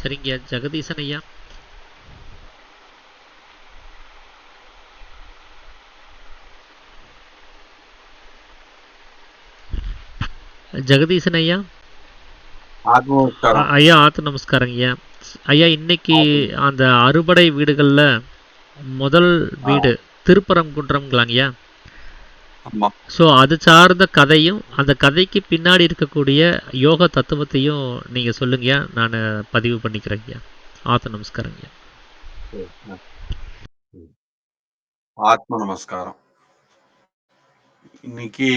சரிங்கய்யா. ஜெகதீசன் ஐயா. ஜெகதீசன் ஐயா. ஆத்மநமஸ்காரம். ஐயா ஆத்து நமஸ்காரங்க ஐயா. ஐயா இன்னைக்கு அந்த அறுபடை வீடுகள்ல முதல் வீடு திருப்பரங்குன்றம்ங்களாங்கய்யா. ஆமா. ஸோ அது சார்ந்த கதையும் அந்த கதைக்கு பின்னாடி இருக்கக்கூடிய யோக தத்துவத்தையும் நீங்க சொல்லுங்கய்யா. நான் பதிவு பண்ணிக்கிறேங்கய்யா. ஆத்து நமஸ்காரங்கய்யா. ஆத்ம நமஸ்காரம். இன்னைக்கு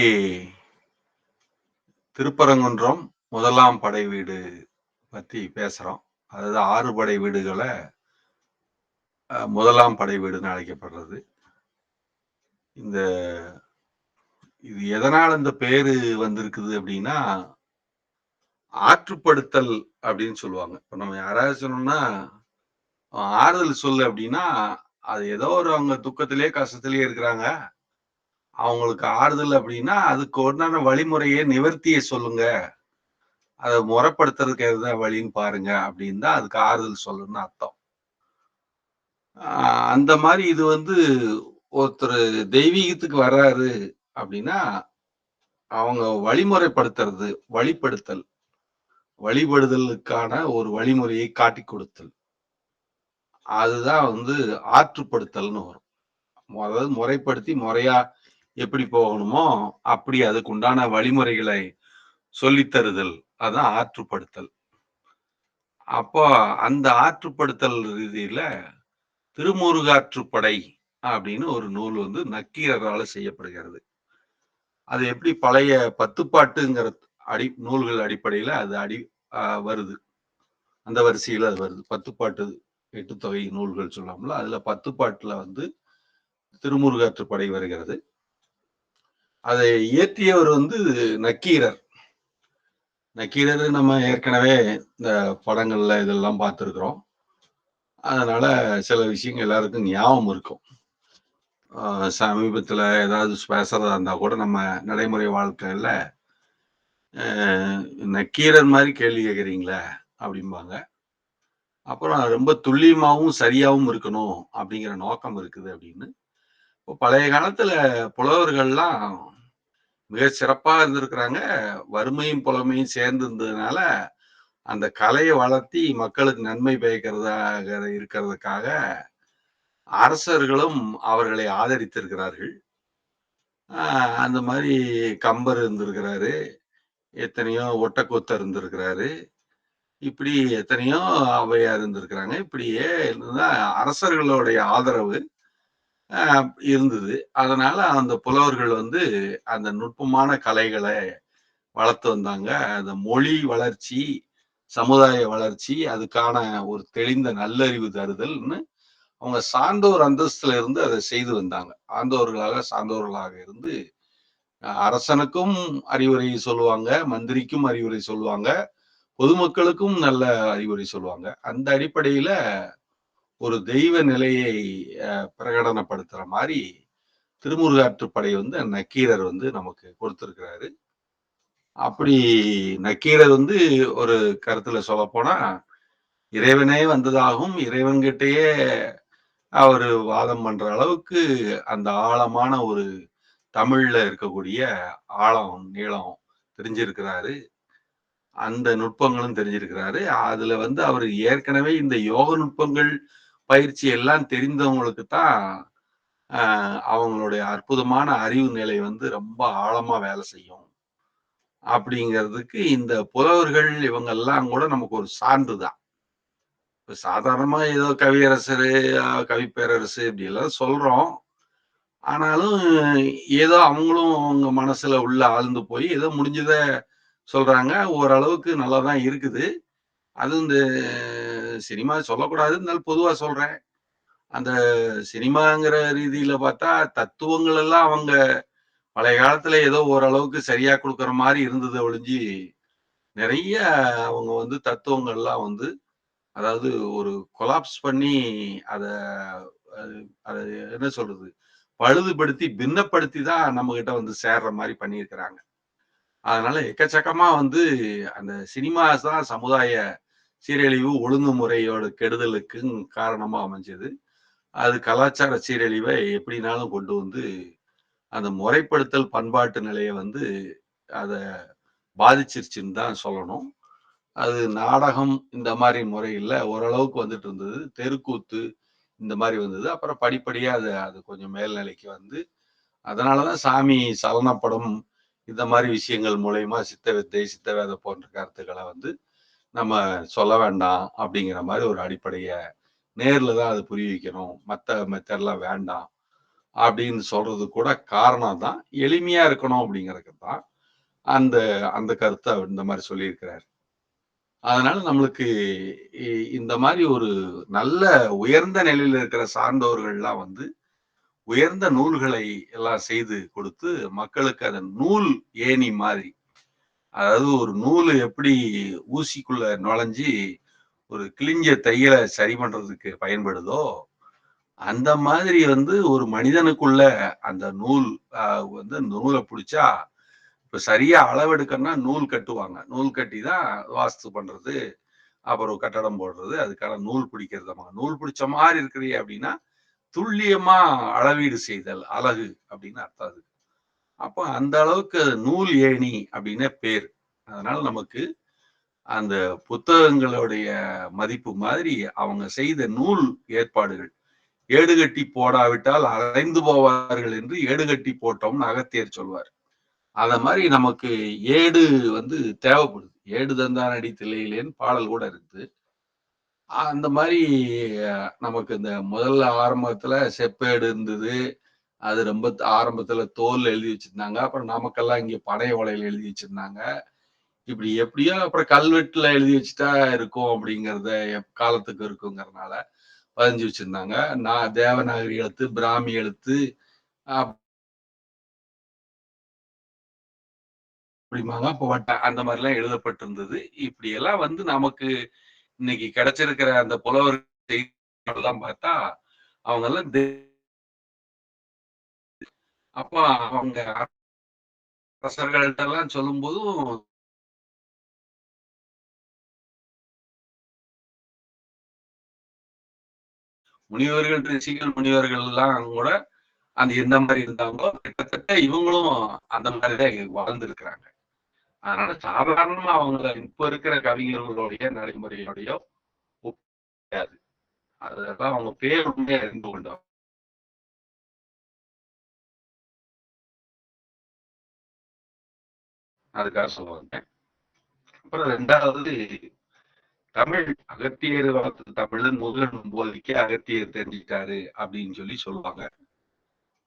திருப்பரங்குன்றம் முதலாம் படை வீடு பத்தி பேசுறோம். அதாவது 6 படை வீடுகளை முதலாம் படை வீடுன்னு அழைக்கப்படுறது. இது எதனால இந்த பேரு வந்திருக்குது அப்படின்னா, ஆற்றுப்படுத்தல் அப்படின்னு சொல்லுவாங்க. இப்ப நம்ம யாராவது சொன்னோம்னா ஆறுதல் சொல்லு அப்படின்னா, அது ஏதோ ஒரு அவங்க துக்கத்திலேயே கஷ்டத்திலேயே இருக்கிறாங்க, அவங்களுக்கு ஆறுதல் அப்படின்னா அதுக்கு உண்டான வழிமுறையை நிவர்த்தியை சொல்லுங்க, அதை முறைப்படுத்துறதுக்கு எதுதான் வழின்னு பாருங்க அப்படின்னு தான் அதுக்கு ஆறுதல் சொல்லணும்னு அர்த்தம். அந்த மாதிரி இது ஒருத்தர் தெய்வீகத்துக்கு வர்றாரு அப்படின்னா அவங்க வழிமுறைப்படுத்துறது, வழிபடுத்தல், வழிபடுதலுக்கான ஒரு வழிமுறையை காட்டி கொடுத்தல், அதுதான் ஆற்றுப்படுத்தல்னு வரும். அதாவது முறைப்படுத்தி முறையா எப்படி போகணுமோ அப்படி அதுக்கு உண்டான வழிமுறைகளை சொல்லித் தருதல், அதான் ஆற்றுப்படுத்தல். அப்போ அந்த ஆற்றுப்படுத்தல் ரீதியில திருமுருகாற்றுப்படை அப்படின்னு ஒரு நூல் நக்கீரரால செய்யப்படுகிறது. அது எப்படி பழைய பத்துப்பாட்டுங்கிற நூல்கள் அடிப்படையில அது வருது. அந்த வரிசையில அது வருது. பத்துப்பாட்டு எட்டு தொகை நூல்கள் சொல்லாமல அதுல பத்துப்பாட்டுல திருமுருகாற்றுப்படை வருகிறது. அதை இயற்றியவர் நக்கீரர். நக்கீரர் நம்ம ஏற்கனவே இந்த படங்கள்ல இதெல்லாம் பார்த்திருக்கிறோம். அதனால சில விஷயங்கள் எல்லாருக்கும் ஞாபகம் இருக்கும். சமீபத்துல ஏதாவது பேசுறதா இருந்தா கூட நம்ம நடைமுறை வாழ்க்கையில நக்கீரர் மாதிரி கேள்வி கேட்குறீங்களே அப்படிம்பாங்க. அப்புறம் ரொம்ப துல்லியமாவும் சரியாவும் இருக்கணும் அப்படிங்கிற நோக்கம் இருக்குது அப்படின்னு. இப்போ பழைய காலத்துல புலவர்கள்லாம் மிக சிறப்பா இருந்திருக்கிறாங்க. வறுமையும் புலமையும் சேர்ந்து இருந்ததுனால அந்த கலையை வளர்த்தி மக்களுக்கு நன்மை பயக்கிறதாக இருக்கிறதுக்காக அரசர்களும் அவர்களை ஆதரித்திருக்கிறார்கள். அந்த மாதிரி கம்பர் இருந்திருக்கிறாரு, எத்தனையோ ஒட்டக்கூத்தர் இருந்திருக்கிறாரு, இப்படி எத்தனையோ ஔவையார் இருந்திருக்கிறாங்க. இப்படியே இருந்துதான் அரசர்களுடைய ஆதரவு இருந்தது. அதனால அந்த புலவர்கள் அந்த நுட்பமான கலைகளை வளர்த்து வந்தாங்க. அந்த மொழி வளர்ச்சி, சமுதாய வளர்ச்சி, அதுக்கான ஒரு தெளிந்த நல்லறிவு தருதல்னு அவங்க சார்ந்தோர் அந்தஸ்துல இருந்து அதை செய்து வந்தாங்க. சார்ந்தோர்களாக இருந்து அரசனுக்கும் அறிவுரை சொல்லுவாங்க, மந்திரிக்கும் அறிவுரை சொல்லுவாங்க, பொதுமக்களுக்கும் நல்ல அறிவுரை சொல்லுவாங்க. அந்த அடிப்படையில ஒரு தெய்வ நிலையை பிரகடனப்படுத்துற மாதிரி திருமுருகாற்றுப்படை நக்கீரர் நமக்கு கொடுத்திருக்கிறாரு. அப்படி நக்கீரர் ஒரு கருத்துல சொல்ல போனா இறைவனே வந்ததாகவும் இறைவன்கிட்டயே அவரு வாதம் பண்ற அளவுக்கு அந்த ஆழமான ஒரு தமிழ்ல இருக்கக்கூடிய ஆழம் நீளம் தெரிஞ்சிருக்கிறாரு. அந்த நுட்பங்களும் தெரிஞ்சிருக்கிறாரு. அதுல அவர் ஏற்கனவே இந்த யோக நுட்பங்கள் பயிற்சி எல்லாம் தெரிந்தவங்களுக்கு தான் அவங்களுடைய அற்புதமான அறிவு நிலை ரொம்ப ஆழமா வேலை செய்யும் அப்படிங்கிறதுக்கு இந்த புலவர்கள் இவங்க எல்லாம் கூட நமக்கு ஒரு சான்றுதான். இப்ப சாதாரணமா ஏதோ கவியரசரு, கவிப்பேரரசு இப்படி எல்லாம் சொல்றோம். ஆனாலும் ஏதோ அவங்களும் அவங்க மனசுல உள்ள ஆழ்ந்து போய் ஏதோ முடிஞ்சத சொல்றாங்க. ஓரளவுக்கு நல்லாதான் இருக்குது. அதுவும் இந்த சினிமா சொல்லக்கூடாது, இருந்தாலும் பொதுவா சொல்றேன். அந்த சினிமாங்கிற ரீதியில பார்த்தா தத்துவங்கள் எல்லாம் அவங்க பழைய காலத்துல ஏதோ ஓரளவுக்கு சரியா கொடுக்குற மாதிரி இருந்ததை ஒழிஞ்சு நிறைய அவங்க தத்துவங்கள்லாம் அதாவது ஒரு கொலாப்ஸ் பண்ணி அத அத என்ன சொல்றது, பழுதுபடுத்தி பின்னப்படுத்தி தான் நம்ம கிட்ட சேர்ற மாதிரி பண்ணியிருக்கிறாங்க. அதனால எக்கச்சக்கமா அந்த சினிமா தான் சமுதாய சீரழிவு ஒழுங்குமுறையோட கெடுதலுக்கும் காரணமா அமைஞ்சது. அது கலாச்சார சீரழிவை எப்படினாலும் கொண்டு வந்து, அந்த முறைப்படுத்தல் பண்பாட்டு நிலைய வந்து அத பாதிச்சிருச்சுன்னு தான் சொல்லணும். அது நாடகம் இந்த மாரி முறையில ஓரளவுக்கு வந்துட்டு இருந்தது. தெருக்கூத்து இந்த மாரி வந்தது. அப்புறம் படிப்படியா அது அது கொஞ்சம் மேல்நிலைக்கு வந்து, அதனால தான் சாமி சலனப்படம் இந்த மாரி விஷயங்கள் மூலியமா சித்த வித்தை, சித்த வேத போன்ற கருத்துக்கள வந்து நம்ம சொல்ல வேண்டாம் அப்படிங்கிற மாரி ஒரு அடிப்படைய நேர்ல தான் அது புரிய வைக்கணும். மத்த மெத்தட்லாம் வேண்டாம். அப்படின்னு சொல்றது கூட காரணம் தான். எளிமையா இருக்கணும் அப்படிங்கிறதுக்கு தான். அந்த அந்த கருத்த இந்த மாரி சொல்லியிருக்கிறாரு. அதனால நம்மளுக்கு இ இந்த மாரி ஒரு நல்ல உயர்ந்த நிலையில இருக்கிற சார்ந்தோர்கள்லாம் வந்து, உயர்ந்த நூல்களை எல்லாம் செய்து கொடுத்து, மக்களுக்கு அத நூல் ஏணி மாரி. அதாவது ஒரு நூலு எப்படி ஊசிக்குள்ள நுழைஞ்சு, ஒரு கிழிஞ்ச தையல சரி பண்றதுக்கு பயன்படுதோ, அந்த மாதிரி வந்து ஒரு மனிதனுக்குள்ள அந்த நூல் அ வந்து நூல புடிச்சா, இப்ப சரியா அளவெடுக்கணும்னா நூல் கட்டுவாங்க. நூல் கட்டி தான் வாஸ்து பண்றது, அப்புறம் கட்டடம் போடுறது, அதுக்கான நூல் பிடிக்கிறதுமா. நூல் பிடிச்ச மாரி இருக்கிறீ அப்படின்னா, துல்லியமா அளவீடு செய்தல், அலகு அப்படின்னு அர்த்தம் அதுக்கு. அப்ப அந்த அளவுக்கு அது நூல் ஏணி அப்படின்னே பேர். அதனால நமக்கு அந்த புத்தகங்களுடைய மதிப்பு மாதிரி அவங்க செய்த நூல் ஏற்பாடுகள். "ஏடுகட்டி போடாவிட்டால் அலைந்து போவார்கள் என்று ஏடுகட்டி போட்டோம்னு" அகத்தியர் சொல்வார். அத மாரி நமக்கு ஏடு வந்து தேவைப்படுது. "ஏடு தந்தானடி தில்லையிலேன்னு" பாடல் கூட இருக்குது. அந்த மாரி நமக்கு இந்த முதல்ல ஆரம்பத்துல செப்பேடு இருந்தது. அது ரொம்ப ஆரம்பத்துல தோல்ல எழுதி வச்சிருந்தாங்க. அப்புறம் நமக்கெல்லாம் இங்க பனை ஓலையில எழுதி வச்சிருந்தாங்க. இப்படி எப்படியோ அப்புறம் கல்வெட்டுல எழுதி வச்சுட்டா இருக்கும் அப்படிங்கிறத காலத்துக்கு இருக்குங்கிறனால பதிஞ்சு வச்சிருந்தாங்க. நான் தேவநாகரி எழுத்து, பிராமி எழுத்து அப்படிம்பாங்க. அப்ப அந்த மாரிலாம் எழுதப்பட்டிருந்தது. இப்படியெல்லாம் வந்து நமக்கு இன்னைக்கு கிடைச்சிருக்கிற அந்த புலவர் செய்திகள்லாம் பார்த்தா, அவங்கலாம் அப்ப அவங்க அரசர்கள்ட்டலாம் சொல்லும்போதும் முனிவர்கள், ரிஷிகள், முனிவர்கள்லாம் கூட அந்த எந்த மாரி இருந்தாங்களோ, கிட்டத்தட்ட இவங்களும் அந்த மாரி தான் வாழ்ந்திருக்கிறாங்க. அதனால சாதாரணமா அவங்கள இப்ப இருக்கிற கவிஞர்களுடைய நடைமுறையோடயோ ஒப்பிடாது. அதெல்லாம் அவங்க பேர் உண்மையா அறிந்து கொண்டோம். அதுக்காக சொல்ல வந்தேன். அப்புறம் 2வது தமிழ் அகத்தியர் வளர்த்த தமிழ்ன்னு முருகன் போதிக்க அகத்தியர் தெரிஞ்சுக்கிட்டாரு அப்படின்னு சொல்லுவாங்க.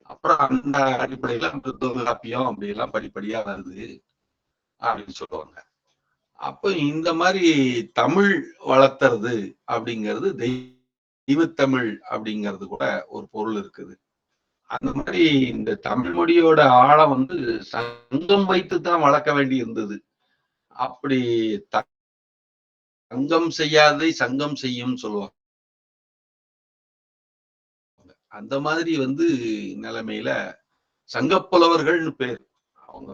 அப்புறம் அந்த அடிப்படையில அந்த தொல்காப்பியம் அப்படி எல்லாம் படிப்படியா வருது அப்படின்னு சொல்லுவாங்க. அப்ப இந்த மாதிரி தமிழ் வளர்த்துறது அப்படிங்கிறது தெய்வத்தமிழ் அப்படிங்கிறது கூட ஒரு பொருள் இருக்குது. அந்த மாதிரி இந்த தமிழ் மொழியோட ஆழம் வந்து சங்கம் வைத்து தான் வளர்க்க வேண்டி இருந்தது. அப்படி தங்கம் செய்யாததை சங்கம் செய்யும் சொல்லுவாங்க. அந்த மாதிரி வந்து நிலைமையில சங்கப்புலவர்கள்னு பேர். அவங்க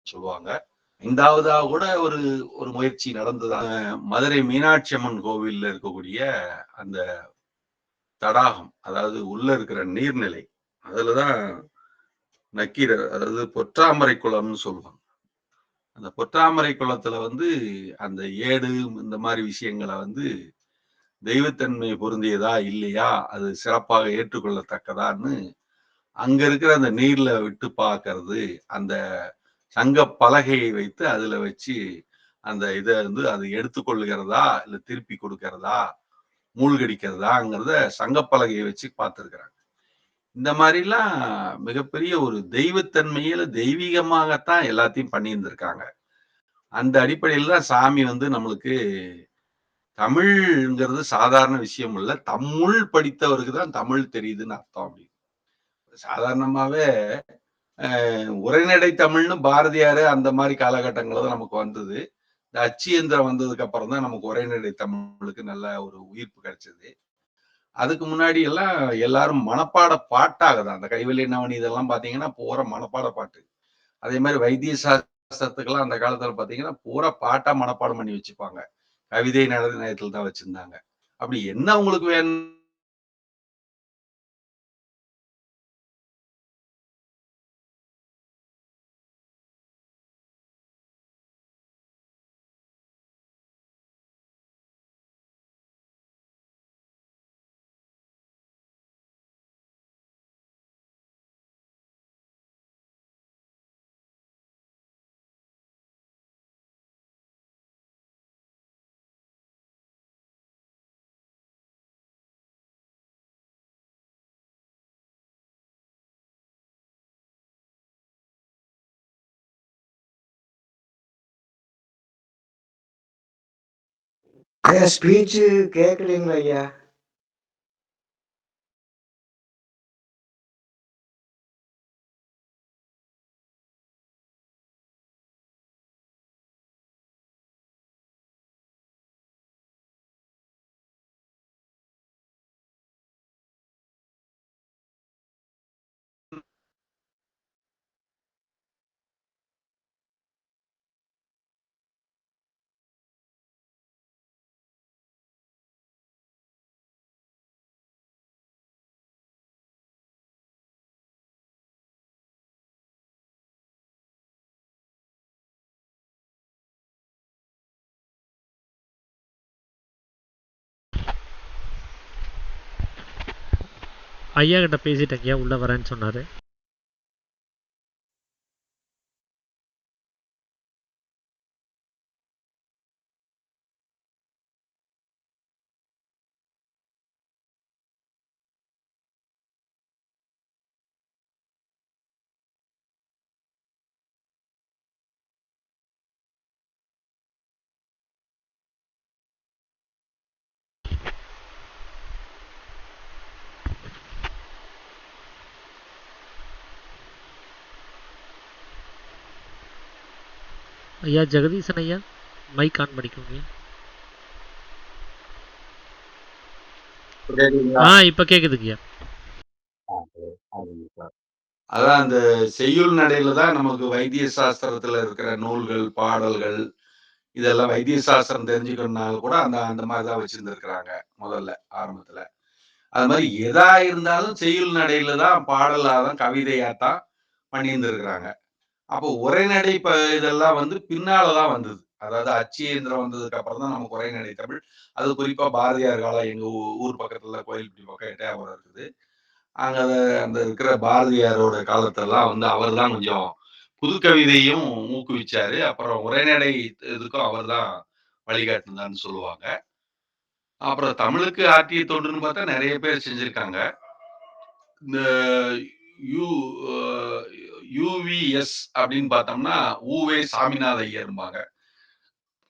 சொல்லுவாங்க. 5வதா கூட ஒரு ஒரு முயற்சி நடந்தது. மதுரை மீனாட்சி அம்மன் கோவில்ல இருக்கக்கூடிய அந்த தடாகம். அதாவது உள்ள இருக்கிற நீர்நிலை. அதுலதான் நக்கீரர் அதாவது பொற்றாமரை குளம்னு சொல்லுவாங்க. அந்த பொற்றாமரை குளத்துல வந்து அந்த ஏடு இந்த மாரி விஷயங்கள வந்து தெய்வத்தன்மை பொருந்தியதா? இல்லையா? அது சிறப்பாக ஏற்றுக்கொள்ளத்தக்கதான்னு அங்க இருக்கிற அந்த நீர்ல விட்டு பார்க்கறது. அந்த சங்க பலகையை வைத்து அதுல வச்சு அந்த இத வந்து அது எடுத்துக்கொள்ளுகிறதா? இல்ல திருப்பி குடுக்கிறதா? மூழ்கடிக்கிறதாங்கிறத சங்கப்பலகையை வச்சு பார்த்திருக்கிறாங்க. இந்த மாரிலாம் மிகப்பெரிய ஒரு தெய்வத்தன்மையில தெய்வீகமாகத்தான் எல்லாத்தையும் பண்ணியிருந்திருக்காங்க. அந்த அடிப்படையில தான் சாமி வந்து நம்மளுக்கு தமிழ்ங்கிறது சாதாரண விஷயம் இல்ல. தம்முள் படித்தவருக்கு தான் தமிழ் தெரியுதுன்னு அர்த்தம் அப்படி. சாதாரணமாவே உரைநடை தமிழ்ன்னு பாரதியாரு அந்த மாரி காலகட்டங்கள்ல தான் நமக்கு வந்தது. இந்த அச்சு இயந்திரம் வந்ததுக்கு அப்புறம் தான் நமக்கு உரைநடை தமிழுக்கு நல்ல ஒரு உயிர்ப்பு கிடைச்சது. அதுக்கு முன்னாடி எல்லாம் எல்லாரும் மனப்பாட பாட்டாக தான். அந்த கைவல்ய நவனி இதெல்லாம் பார்த்தீங்கன்னா, பூரா மனப்பாட பாட்டு. அதே மாரி வைத்திய சாஸ்திரத்துக்கெல்லாம் அந்த காலத்துல பார்த்தீங்கன்னா, பூரா பாட்டா மனப்பாடம் பண்ணி வச்சுப்பாங்க. கவிதை நயத்துல தான் வச்சிருந்தாங்க. அப்படி என்ன உங்களுக்கு வேணும் ஐயா ஸ்பீச்சு கேட்கலீங்களா ஐயா? ஐயா கிட்ட பேசிட்டேங்க ஐயா, உள்ள வரேன்னு சொன்னாரு. ஐயா ஜெகதீசன் ஐயா, மைக் ஆன் பண்ணிக்கோங்க. கேக்குதுங்களா? இப்ப கேக்குதுங்கய்யா. அதான் அந்த செய்யுள் நடையில தான் நமக்கு வைத்திய சாஸ்திரத்துல இருக்கிற நூல்கள், பாடல்கள் இதெல்லாம் வைத்திய சாஸ்திரம் தெரிஞ்சுக்கணும்னாலும் கூட அந்த அந்த மாரி தான் வச்சிருந்திருக்கிறாங்க முதல்ல ஆரம்பத்துல. அது மாரி எதா இருந்தாலும் செய்யுள் நடையில தான் பாடலா தான் கவிதையா தான் பண்ணியிருந்திருக்கிறாங்க. அப்போ உரைநடை இதெல்லாம் வந்து பின்னால தான் வந்தது. அதாவது அச்சு இயந்திரம் வந்ததுக்கு அப்புறம் தான் நமக்கு உரைநடை தமிழ். அது குறிப்பா பாரதியார் காலம் எங்க ஊர் பக்கத்துல கோயில்பட்டி பக்கம் எட்டயபுரம் இருக்குது. அங்க அந்த இருக்கிற பாரதியாரோட காலத்தெல்லாம் வந்து அவர் தான் கொஞ்சம் புது கவிதையும் ஊக்குவிச்சாரு. அப்புறம் உரைநடை இதுக்கும் அவர் தான் வழிகாட்டுனார்ன்னு சொல்லுவாங்க. அப்புறம் தமிழுக்கு ஆற்றிய தொண்டுன்னு பார்த்தா நெறைய பேர் செஞ்சிருக்காங்க. இந்த யு அ யுவிஎஸ் அப்படின்னு பார்த்தோம்னா, உவே சாமிநாத ஐயர்ம்பாங்க.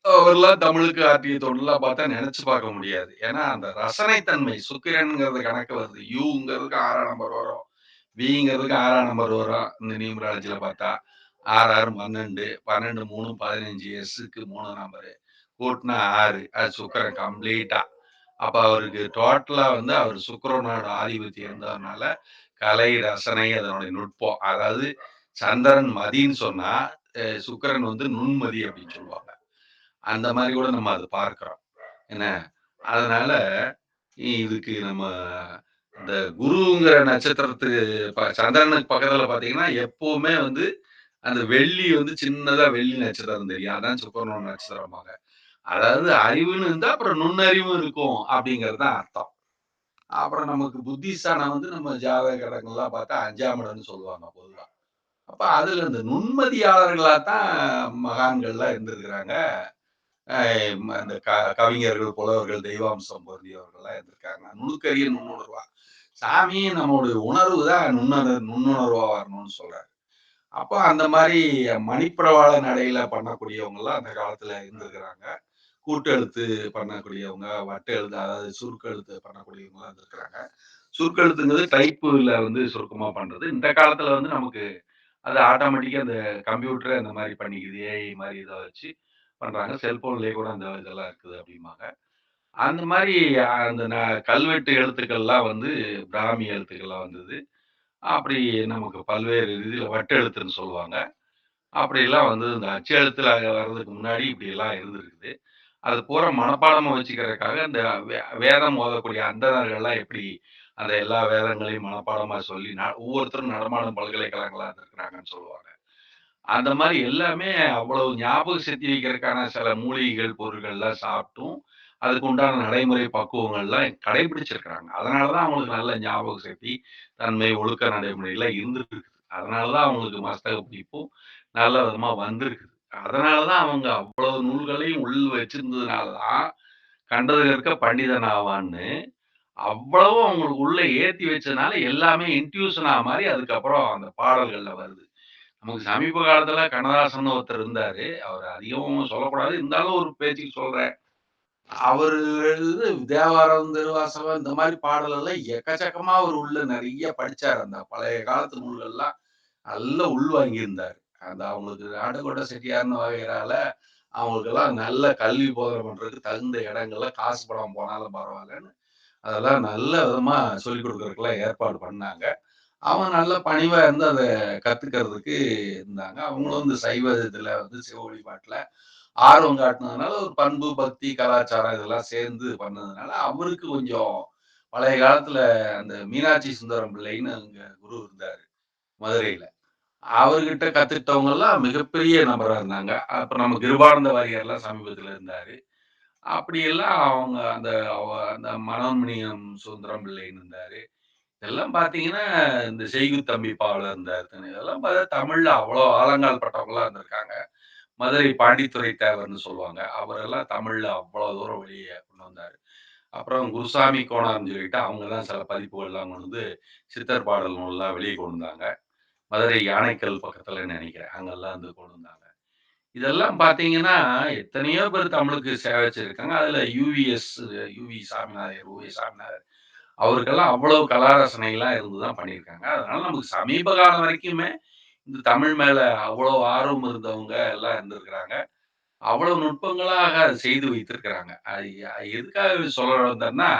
அவர்லாம் தமிழுக்கு ஆற்றிய தொண்டுலாம் பார்த்தா நெனச்சு பார்க்க முடியாது. ஏன்னா, அந்த ரசனை தன்மை சுக்கிரன்ங்கிறது கணக்கு வருது. யுங்கிறதுக்கு 6ஆம் நம்பர் வரும். விங்கிறதுக்கு 6ஆம் நம்பர் வரும். இந்த நியூமராலஜில பார்த்தா. 6, 6 12, 12 3 15, எஸ்ஸுக்கு 3 நம்பரு. கூட்டுனா 6. அது சுக்கிரன் கம்ப்ளீட்டா. அப்ப அவருக்கு டோட்டலா வந்து அவர் சுக்கிரனோட ஆதிபத்தியம் இருந்ததுனால, கலை, ரசனை அதனுடைய நுட்பம். அதாவது சந்திரன் மதின்னு சொன்னா, சுக்கிரன் வந்து நுண்மதி அப்படின்னு சொல்லுவாங்க. அந்த மாரி கூட நம்ம அத பார்க்கிறோம். என்ன? அதனால இதுக்கு நம்ம இந்த குருங்கிற நட்சத்திரத்துக்கு சந்திரனுக்கு பக்கத்துல பார்த்தீங்கன்னா, எப்பவுமே வந்து அந்த வெள்ளி வந்து சின்னதா வெள்ளி நட்சத்திரம் தெரியும். அதான் சுக்கிரனோட நட்சத்திரம்பாங்க. அதாவது அறிவுன்னு இருந்தா அப்புறம் நுண்ணறிவும் இருக்கும் அப்படிங்கிறது தான் அர்த்தம். அப்புறம் நமக்கு புத்திஸ்தானம் வந்து நம்ம ஜாதக கட்டங்கள்லாம் பார்த்தா 5ஆம் இடம்னு சொல்லுவாங்க பொதுவா. அப்ப அதுல இந்த நுண்மதியாளர்களா தான் மகான்கள்லாம் இருந்திருக்கிறாங்க. அ அந்த கவிஞர்கள், புலவர்கள், தெய்வாம்சம் பொருந்தியவர்கள்லாம் இருந்திருக்காங்க. நுணுக்கரிய நுண்ணுணர்வா. சாமி நம்மளுடைய உணர்வு தான் நுண்ணுணர்வா வரணும்னு சொல்றாரு. அப்ப அந்த மாரி மணிப்பிரவாள நடையில பண்ணக்கூடியவங்கலாம் அந்த காலத்துல இருந்திருக்கிறாங்க. கூட்டு எழுத்து பண்ணக்கூடியவங்க, வட்ட எழுத்து அதாவது சுருக்க எழுத்து பண்ணக்கூடியவங்கலாம் இருந்திருக்கிறாங்க. சுருக்க எழுத்துங்கிறது டைப்புல வந்து சுருக்கமா பண்றது. இந்த காலத்துல வந்து நமக்கு அது ஆட்டோமேட்டிக்கா அந்த கம்ப்யூட்டரே அந்த மாரி பண்ணிக்குது. ஏஐ மாரி இத வச்சு பண்றாங்க. செல்ஃபோன்லயே கூட அந்த இதெல்லாம் இருக்குது அப்டிம்பாங்க. அந்த மாரி அந்த கல்வெட்டு எழுத்துக்கள்லாம் வந்து பிராமி எழுத்துக்கள்லாம் வந்தது. அப்படி நமக்கு பல்வேறு இதுல வட்டு எழுத்துன்னு சொல்லுவாங்க. அப்படியெல்லாம் வந்து இந்த அச்சு எழுத்துல வர்றதுக்கு முன்னாடி இப்படியெல்லாம் இருந்திருக்குது. அது பூரா மனப்பாடமா வச்சுக்கிறதுக்காக இந்த வேதம் ஓதக்கூடிய அந்தணர்கள்லாம் எப்படி அந்த எல்லா வேதங்களையும் மனப்பாடமா சொல்லி ஒவ்வொருத்தரும் நடமாடும் பல்கலைக்கழகங்களா இருந்திருக்கிறாங்கன்னு சொல்லுவாங்க. அந்த மாரி எல்லாமே அவ்வளவு ஞாபக சக்தி வைக்கிறதுக்கான சில மூலிகைகள், பொருட்கள்லாம் சாப்ட்டும், அதுக்கு உண்டான நடைமுறை பக்குவங்கள்லாம் கடைபிடிச்சிருக்கிறாங்க. அதனால தான் அவங்களுக்கு நல்ல ஞாபக சக்தி, தன்மை, ஒழுக்க நடைமுறைலாம் இருந்திருக்கு. அதனால தான் அவங்களுக்கு மஸ்தக பிடிப்பும் நல்ல விதமா வந்திருக்குது. அதனால தான் அவங்க அவ்வளவு நூல்களையும் வச்சிருந்ததுனால தான், "கண்டது கற்க பண்டிதன் ஆவான்னு" அவ்வளவும் அவங்களுக்கு உள்ள ஏத்தி வச்சதுனால எல்லாமே இன்ட்யூஷனா மாறி அதுக்கப்புறம் அந்த பாடல்கள்ல வருது. நமக்கு சமீப காலத்துல கண்ணதாசன்னு ஒருத்தர் இருந்தாரு. அவர அதிகமும் சொல்லக்கூடாது. இருந்தாலும் ஒரு பேச்சுக்கு சொல்றேன். அவரு எழுதுது தேவாரம், திருவாசகம் இந்த மாரி பாடலெல்லாம் எக்கச்சக்கமா அவரு உள்ள நெறைய படிச்சாரு. அந்த பழைய காலத்து நூல்கள்லாம் நல்லா உள்வாங்கியிருந்தாரு. அந்த அவங்களுக்கு நாட்டுக்கோட்டை செட்டியார்ன்னு வகையறால அவங்களுக்கெல்லாம் நல்ல கல்வி போதனை பண்றதுக்கு தகுந்த இடங்கள்ல காசு பணம் போனாலும் பரவாயில்லன்னு, அதெல்லாம் நல்ல விதமா சொல்லிக் குடுக்கறதுக்கெல்லாம் ஏற்பாடு பண்ணாங்க. அவங்க நல்ல பணிவா இருந்து அத கத்துக்கிறதுக்கு இருந்தாங்க. அவங்களும் இந்த சைவ இதுல வந்து சிவ வழிபாட்டுல ஆர்வம் காட்டுனதுனால, ஒரு பண்பு, பக்தி, கலாச்சாரம் இதெல்லாம் சேர்ந்து பண்ணதுனால, அவருக்கு கொஞ்சம் பழைய காலத்துல அந்த மீனாட்சி சுந்தரம் பிள்ளைன்னு அங்க குரு இருந்தாரு, மதுரையில. அவர்கிட்ட கத்துக்கிட்டவங்கலாம் மிகப்பெரிய நபரா இருந்தாங்க. அப்புறம் நம்ம கிருபானந்த வாரியார்லாம் சமீபத்துல இருந்தாரு. அப்படியெல்லாம் அவங்க அந்த மனோன்மணியம் சுந்தரம் பிள்ளைன்னு இருந்தாரு. இதெல்லாம் பார்த்தீங்கன்னா, இந்த செய்குத்தம்பி பாவலர் இருந்தாரு. இதெல்லாம் பார்த்தா தமிழ்ல அவ்வளோ ஆழங்கால் பட்டவங்களா இருந்திருக்காங்க. மதுரை பாண்டித்துரை தேவர்ன்னு சொல்லுவாங்க. அவரெல்லாம் தமிழ்ல அவ்வளோ தூரம் வெளிய கொண்டு வந்தாரு. அப்புறம் குருசாமி கோனார்ன்னு சொல்லிட்டு அவங்க தான் சில பதிப்புகள்லாம் கொண்டு வந்து சித்தர் பாடல் நூல்லாம் வெளிய கொண்டு வந்தாங்க. மதுரை யானைக்கல் பக்கத்துலன்னு நெனைக்கிறேன். அங்கெல்லாம் வந்து கொண்டு வந்தாங்க. இதெல்லாம் பார்த்தீங்கன்னா, எத்தனையோ பேர் தமிழுக்கு சேவை செய்திருக்காங்க. அதுல யுவி சாமிநாதையர், உவே சாமிநாதர் அவருக்கெல்லாம் அவ்வளவு கலா ரசனைலாம் இருந்து தான் பண்ணியிருக்காங்க. அதனால நமக்கு சமீப காலம் வரைக்குமே இந்த தமிழ் மேல அவ்வளோ ஆர்வம் இருந்தவங்க எல்லாம் இருந்திருக்கிறாங்க. அவ்வளவு நுட்பங்களாக அத செய்து வைத்திருக்கிறாங்க. அது எதுக்காக சொல்ல வந்தேன்னா,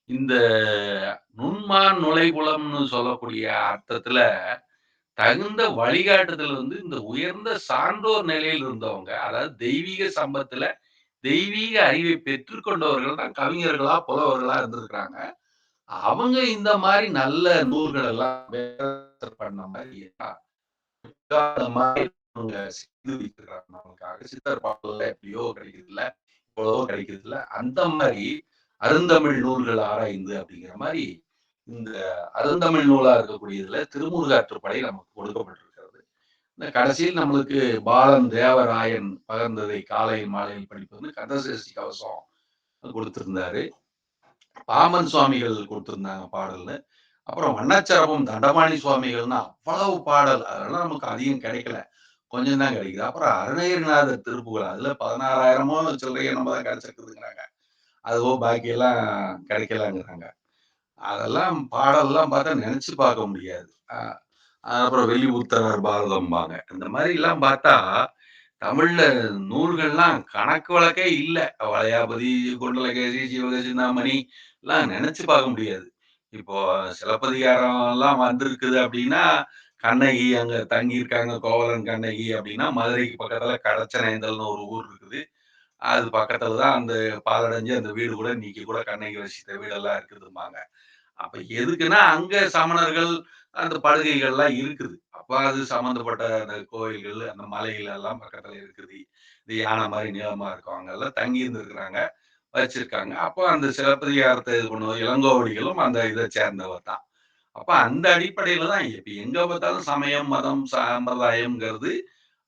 இந்த நுண்மான் நுழைகுலம்னு சொல்லக்கூடிய அர்த்தத்துல, தகுந்த வழிகாட்டுதல் வந்து இந்த உயர்ந்த சான்றோர் நிலையில் இருந்தவங்க, அதாவது தெய்வீக சம்பத்துல, தெய்வீக அறிவை பெற்றுக் கொண்டவர்கள் தான் கவிஞர்களா, புலவர்களா இருந்திருக்கிறாங்க. அவங்க இந்த மாரி நல்ல நூல்கள் எல்லாம் பண்ண மாரி அந்த மாரி அவங்க செய்து வைத்திருக்கிறாங்க நமக்காக. சித்தர் பாடல்கள் எப்படியோ கிடைக்குதுல்ல, எவ்வளவோ கிடைக்குதுல்ல. அந்த மாரி அருந்தமிழ் நூல்கள் ஆராய்ந்து அப்படிங்கிற மாரி, இந்த அருந்தமிழ் நூலா இருக்கக்கூடியதுல திருமுருகாற்றுப்படை நமக்கு கொடுக்கப்பட்டிருக்கிறது. இந்த கடைசியில் நம்மளுக்கு பாலன் தேவராயன் பகர்ந்ததை காலையில் மாலையில் படிப்பதுன்னு கந்தசஷ்டி கவசம் குடுத்திருந்தாரு. பாமன் சுவாமிகள் குடுத்திருந்தாங்க பாடல்னு. அப்புறம் வண்ணாச்சரபம் தண்டபாணி சுவாமிகள்னு அவ்வளவு பாடல். அதெல்லாம் நமக்கு அதிகம் கிடைக்கல. கொஞ்சம் தான் கிடைக்குது. அப்புறம் அருணகிரிநாதர் திருப்புகழ். அதுல 16,000மோ சில்லறையோ என்னமோ தான் கிடைச்சிருக்குதுங்கிறாங்க. அதுவும் பாக்கியெல்லாம் கிடைக்கலங்கிறாங்க. அதெல்லாம் பாடல்லாம் பார்த்தா நெனச்சு பார்க்க முடியாது. அப்புறம் வெள்ளிபுத்தர் பாரதம்பாங்க. இந்த மாரிலாம் பார்த்தா, தமிழ்ல நூல்கள்லாம் கணக்கு வழக்கே இல்ல. வளையாபதி, குண்டலகேசி, சிவகசிந்தாமணி எல்லாம் நெனச்சு பார்க்க முடியாது. இப்போ சிலப்பதிகாரம்லாம் வந்திருக்குது அப்டின்னா, கண்ணகி அங்க தங்கியிருக்காங்க, கோவலன் கண்ணகி அப்டின்னா, மதுரைக்கு பக்கத்துல கடச்சனேந்தல்னு ஒரு ஊர் இருக்குது. அது பக்கத்துல தான் அந்த பாழடைஞ்சு அந்த வீடு கூட இன்னைக்கு கூட கண்ணகி வசித்த வீடெல்லாம் இருக்குதும்பாங்க. அப்ப எதுக்குன்னா, அங்க சமணர்கள், அந்த படுகைகள்லாம் இருக்குது. அப்ப அது சம்மந்தப்பட்ட அந்த கோயில்கள், அந்த மலைகள் எல்லாம் பக்கத்துல இருக்குது. இது யானை மாரி நீளமா இருக்கும். அங்கெல்லாம் தங்கி இருந்திருக்கிறாங்க, வச்சிருக்காங்க. அப்போ அந்த சிலப்பதிகாரத்த இது பண்ணுவோம். இளங்கோவடிகளும் அந்த இத சேர்ந்தவர் தான். அப்ப அந்த அடிப்படையில தான் இப்ப எங்க பார்த்தாலும் சமயம், மதம், சம்பிரதாயம்ங்கிறது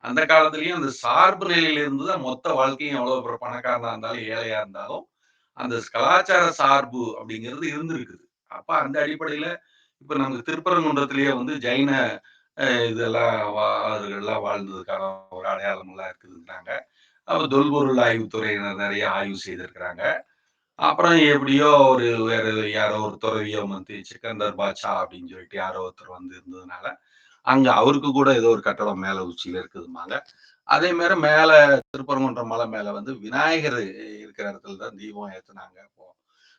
அந்த காலத்திலயும் அந்த சார்பு நிலையில இருந்து தான் மொத்த வாழ்க்கையும் எவ்வளவு பணக்காரனா இருந்தாலும், ஏழையா இருந்தாலும், அந்த கலாச்சார சார்பு அப்படிங்கிறது இருந்திருக்குது. அப்ப அந்த அடிப்படையில இப்ப நமக்கு திருப்பரங்குன்றத்திலேயே வந்து ஜைன இதெல்லாம் அவர்கள்லாம் வாழ்ந்ததுக்கான ஒரு அடையாளம்லாம் இருக்குதுங்கிறாங்க. அப்ப தொல்பொருள் ஆய்வுத்துறையினர் நிறைய ஆய்வு செய்திருக்கிறாங்க. அப்புறம் எப்படியோ வேற யாரோ ஒரு துறவியோ வந்து சிக்கந்தர் பாட்ஷா அப்படின்னு சொல்லிட்டு யாரோ ஒருத்தர் வந்து இருந்ததுனால, அங்க அவருக்கு கூட ஏதோ ஒரு கட்டடம் மேல உச்சியில இருக்குதும்பாங்க. அதே மாரி மேல திருப்பரங்குன்றம் மலை மேல வந்து விநாயகர் இருக்கிற இடத்துல தான் தீபம் ஏத்துனாங்க அப்போ.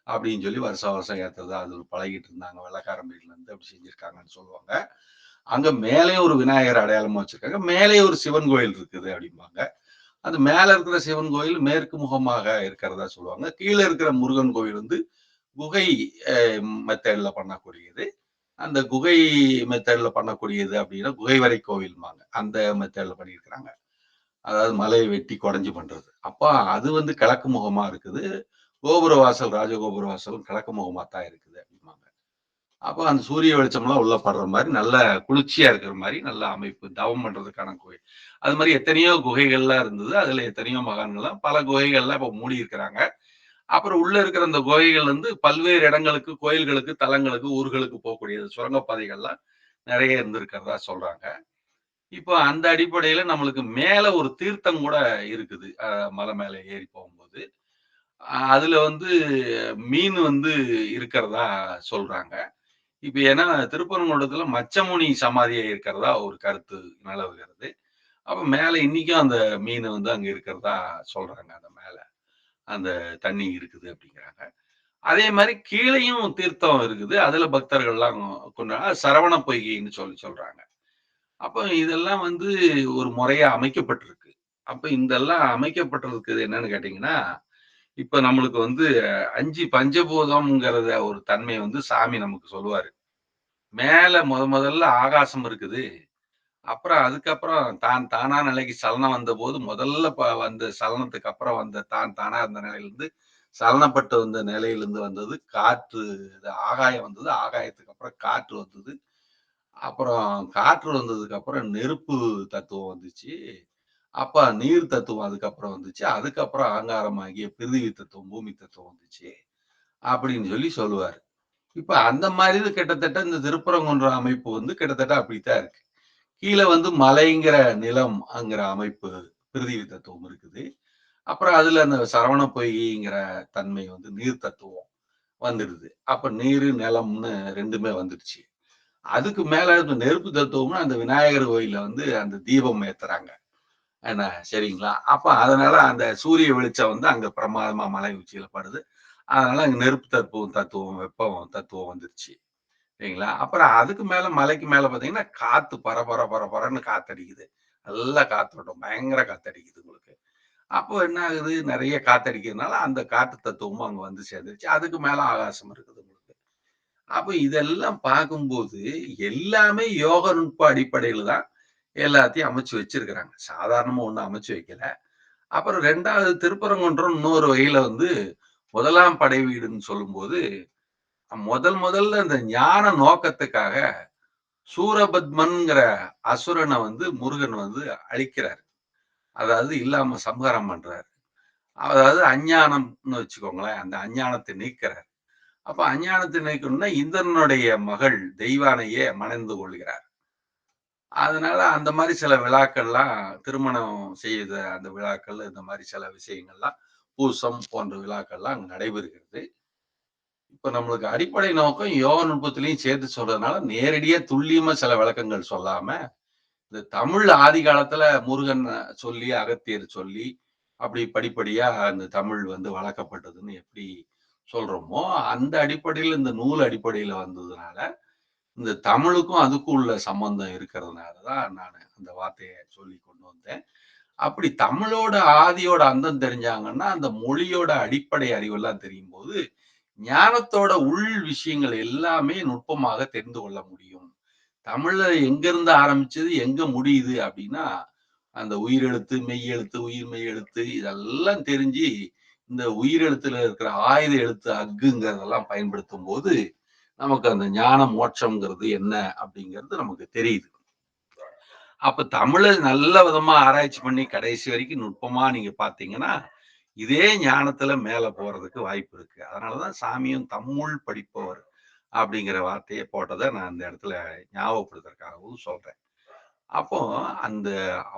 அப்படின்னு சொல்லி வருஷம் வருஷம் ஏத்துறதா அது பழகிட்டு இருந்தாங்க. வெள்ளைக்காரன் வீட்ல இருந்து அப்படி செஞ்சிருக்காங்கன்னு சொல்லுவாங்க. அங்க மேலேயும் ஒரு விநாயகர் அடையாளமா வச்சிருக்காங்க. மேலேயே ஒரு சிவன் கோயில் இருக்குது அப்படிம்பாங்க. அது மேல இருக்கிற சிவன் கோயில் மேற்கு முகமாக இருக்கிறதா சொல்லுவாங்க. கீழ இருக்கிற முருகன் கோயில் வந்து குகை அ மெத்தேட்ல பண்ணக்கூடியது. அந்த குகை மெத்தேட்ல பண்ணக்கூடியது அப்படின்னா, குகைவரை கோவில்ம்பாங்க. அந்த மெத்தேட்ல பண்ணியிருக்கிறாங்க. அதாவது மலைய வெட்டி கொடைஞ்சு பண்றது. அப்ப அது வந்து கிழக்கு முகமா இருக்குது. கோபுர வாசல், ராஜகோபுர வாசலும் கிழக்கு முகமா தான் இருக்குது அப்படிம்பாங்க. அப்ப அந்த சூரிய வெளிச்சம்லாம் உள்ள படுற மாரி, நல்ல குளிர்ச்சியா இருக்கிற மாரி, நல்ல அமைப்பு. தவம் பண்றதுக்கான கோயில். அது மாரி எத்தனையோ குகைகள்லாம் இருந்தது. அதுல எத்தனையோ மகான்கள்லாம் பல குகைகள்லாம் இப்ப மூடி இருக்கிறாங்க. அப்புறம் உள்ள இருக்கிற அந்த குகைகள் வந்து பல்வேறு இடங்களுக்கு, கோயில்களுக்கு, தலங்களுக்கு, ஊர்களுக்கு போகக்கூடியது. சுரங்கப்பாதைகள்லாம் நெறைய இருந்திருக்கிறதா சொல்றாங்க. இப்போ அந்த அடிப்படையில நம்மளுக்கு மேல ஒரு தீர்த்தம் கூட இருக்குது. மலை மேல ஏறி போகும்போது. அதுல வந்து மீன் வந்து இருக்கிறதா சொல்றாங்க. இப்ப ஏன்னா திருப்பரங்குன்றத்துல மச்சமுனி சமாதி இருக்கிறதா ஒரு கருத்து நிலவுகிறது. அப்ப மேல இன்னைக்கும் அந்த மீன் வந்து அங்க இருக்கிறதா சொல்றாங்க. அந்த மேல அந்த தண்ணி இருக்குது அப்படிங்கிறாங்க. அதே மாரி கீழயும் தீர்த்தம் இருக்குது. அதுல பக்தர்கள்லாம் சரவண பொய்கைன்னு சொல்லி சொல்றாங்க. அப்ப இதெல்லாம் வந்து ஒரு முறையா அமைக்கப்பட்டிருக்கு. அப்ப இதெல்லாம் அமைக்கப்பட்டிருக்குது என்னன்னு கேட்டீங்கன்னா, இப்ப நம்மளுக்கு வந்து 5 பஞ்சபூதம்ங்கிறத ஒரு தன்மை வந்து சாமி நமக்கு சொல்லுவாரு. மேல முதல்ல ஆகாசம் இருக்குது. அப்புறம் அதுக்கப்புறம் தான் தானா நிலைக்கு சலனம் வந்தபோது, முதல்ல வந்த சலனத்துக்கு அப்புறம் வந்த தான் தானா இருந்த நிலையிலிருந்து, சலனப்பட்டு வந்த நிலையிலிருந்து வந்தது காற்று. இது ஆகாயம் வந்தது. ஆகாயத்துக்கு அப்புறம் காற்று வந்தது. அப்புறம் காற்று வந்ததுக்கு அப்புறம் நெருப்பு தத்துவம் வந்துச்சு. அப்ப நீர் தத்துவம் அதுக்கப்புறம் வந்துச்சு. அதுக்கப்புறம் ஆங்காரமாகிய பிருதிவி தத்துவம், பூமி தத்துவம் வந்துச்சு. அப்படின்னு சொல்லி சொல்லுவாரு. இப்ப அந்த மாரி இது கிட்டத்தட்ட இந்த திருப்பரங்குன்ற அமைப்பு வந்து கிட்டத்தட்ட அப்படித்தான் இருக்கு. கீழ வந்து மலைங்கிற நிலம்ங்கிற அமைப்பு பிருதிவி தத்துவம் இருக்குது. அப்புறம் அதுல அந்த சரவண பொய்கைங்கிற தன்மை வந்து நீர் தத்துவம் வந்துடுது. அப்ப நீரு, நிலம்னு 2மே வந்துடுச்சு. அதுக்கு மேல இந்த நெருப்பு தத்துவம்னா அந்த விநாயகர் கோயில்ல வந்து அந்த தீபம் ஏத்துறாங்க. என்ன சரிங்களா? அப்ப அதனால அந்த சூரிய வெளிச்சம் வந்து அங்க பிரமாதமா மலை உச்சியில படுது. அதனால அங்க நெருப்பு தத்துவம், வெப்பம் தத்துவம் வந்துருச்சு. சரிங்களா? அப்புறம் அதுக்கு மேல மலைக்கு மேல பார்த்தீங்கன்னா, காத்து பரன்னு காத்தடிக்குது. நல்லா காத்தோட்டம், பயங்கர காத்தடிக்குது உங்களுக்கு. அப்போ என்ன ஆகுது? நெறைய காத்தடிக்கிறதுனால அந்த காற்று தத்துவமும் அங்க வந்து சேர்ந்துருச்சு. அதுக்கு மேல ஆகாசம் இருக்குது உங்களுக்கு. அப்ப இதெல்லாம் பார்க்கும்போது, எல்லாமே யோக நுட்ப அடிப்படையில தான் எல்லாத்தையும் அமைச்சு வச்சிருக்கிறாங்க. சாதாரணமா ஒண்ணும் அமைச்சு வைக்கல. அப்புறம் 2வது திருப்பரங்குன்றம் இன்னொரு வகையில வந்து 1ஆம் படை வீடுன்னு சொல்லும்போது, முதல்ல இந்த ஞான நோக்கத்துக்காக சூரபத்மன்ங்கிற அசுரன வந்து முருகன் வந்து அழிக்கிறார். அதாவது இல்லாம சம்ஹாரம் பண்றாரு. அதாவது அஞ்ஞானம்னு வச்சுக்கோங்களேன். அந்த அஞ்ஞானத்தை நீக்குறார். அப்ப அஞ்ஞானத்தை நீக்கணும்னா இந்திரனுடைய மகள் தெய்வானையே மணந்து கொள்கிறார். அதனால அந்த மாரி சில விழாக்கள்லாம் திருமணம் செய்த அந்த விழாக்கள், இந்த மாரி சில விஷயங்கள்லாம் பூசம் போன்ற விழாக்கள்லாம் அங்க நடைபெறுகிறது. இப்ப நம்மளுக்கு அடிப்படை நோக்கம் யோக நுட்பத்திலயும் சேர்த்து சொல்றதுனால, நேரடியா துல்லியமா சில விளக்கங்கள் சொல்லாம, இந்த தமிழ் ஆதி காலத்துல முருகன் சொல்லி, அகத்தியர் சொல்லி, அப்படி படிப்படியா அந்த தமிழ் வந்து வளர்க்கப்பட்டதுன்னு எப்படி சொல்றோமோ, அந்த அடிப்படையில இந்த நூல் அடிப்படையில வந்ததுனால, இந்த தமிழுக்கும் அதுக்கும் உள்ள சம்பந்தம் இருக்கிறதுனால தான் நானு அந்த வார்த்தைய சொல்லி கொண்டு வந்தேன். அப்படி தமிழோட ஆதியோட அந்தம் தெரிஞ்சாங்கன்னா, அந்த மொழியோட அடிப்படை அறிவெல்லாம் தெரியும்போது, ஞானத்தோட உள் விஷயங்கள் எல்லாமே நுட்பமாக தெரிந்து கொள்ள முடியும். தமிழ்ல எங்கிருந்து ஆரம்பிச்சது, எங்க முடியுது அப்படின்னா, அந்த உயிரெழுத்து, மெய்யெழுத்து, உயிர் மெய் எழுத்து இதெல்லாம் தெரிஞ்சு, இந்த உயிரெழுத்துல இருக்கிற ஆயுத எழுத்து அக்குங்கிறதெல்லாம் பயன்படுத்தும்போது, நமக்கு அந்த ஞான மோட்சம்ங்கிறது என்ன அப்படிங்கிறது நமக்கு தெரியுது. அப்ப தமிழ நல்ல விதமா ஆராய்ச்சி பண்ணி கடைசி வரைக்கும் நுட்பமா நீங்க பார்த்தீங்கன்னா, இதே ஞானத்துல மேல போறதுக்கு வாய்ப்பு இருக்கு. அதனாலதான் சாமியும் தம்முள் படிப்பவர் அப்படிங்கிற வார்த்தைய போட்டத நான் இந்த இடத்துல ஞாபகப்படுத்துறதுக்காகவும் சொல்றேன். அப்போ அந்த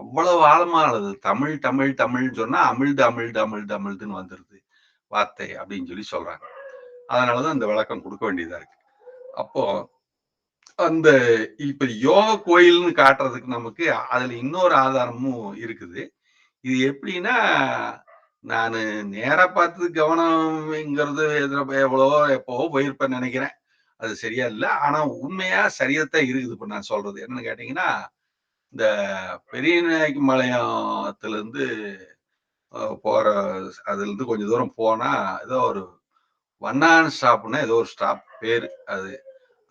அவ்வளவு ஆழமானது தமிழ், தமிழ், தமிழ்ன்னு சொன்னா அமிழ்து, அமிழ்து, அமிழ்து, அமிழ்துன்னு வந்துருது வார்த்தை அப்படின்னு சொல்றாங்க. அதனாலதான் இந்த விளக்கம் குடுக்க வேண்டியதா இருக்கு. அப்போ அந்த இப்ப யோக கோயில்னு காட்டுறதுக்கு நமக்கு அதுல இன்னொரு ஆதாரமும் இருக்குது. இது எப்படின்னா, நானு நேரா பார்த்து கவனம்ங்கிறது எவ்வளவோ எப்பவோ போயிருப்பேன்னு நெனைக்கிறேன். அது சரியா இல்ல. ஆனா உண்மையா சரியாத்தான் இருக்குது இப்ப நான் சொல்றது. என்னன்னு கேட்டீங்கன்னா, இந்த பெரியநாயக்கி மலையத்திலிருந்து போற அதுலருந்து கொஞ்சம் தூரம் போனா, ஏதோ ஒரு வண்ணான் ஸ்டாப்ன்னு ஏதோ ஒரு ஸ்டாப் பேரு அது.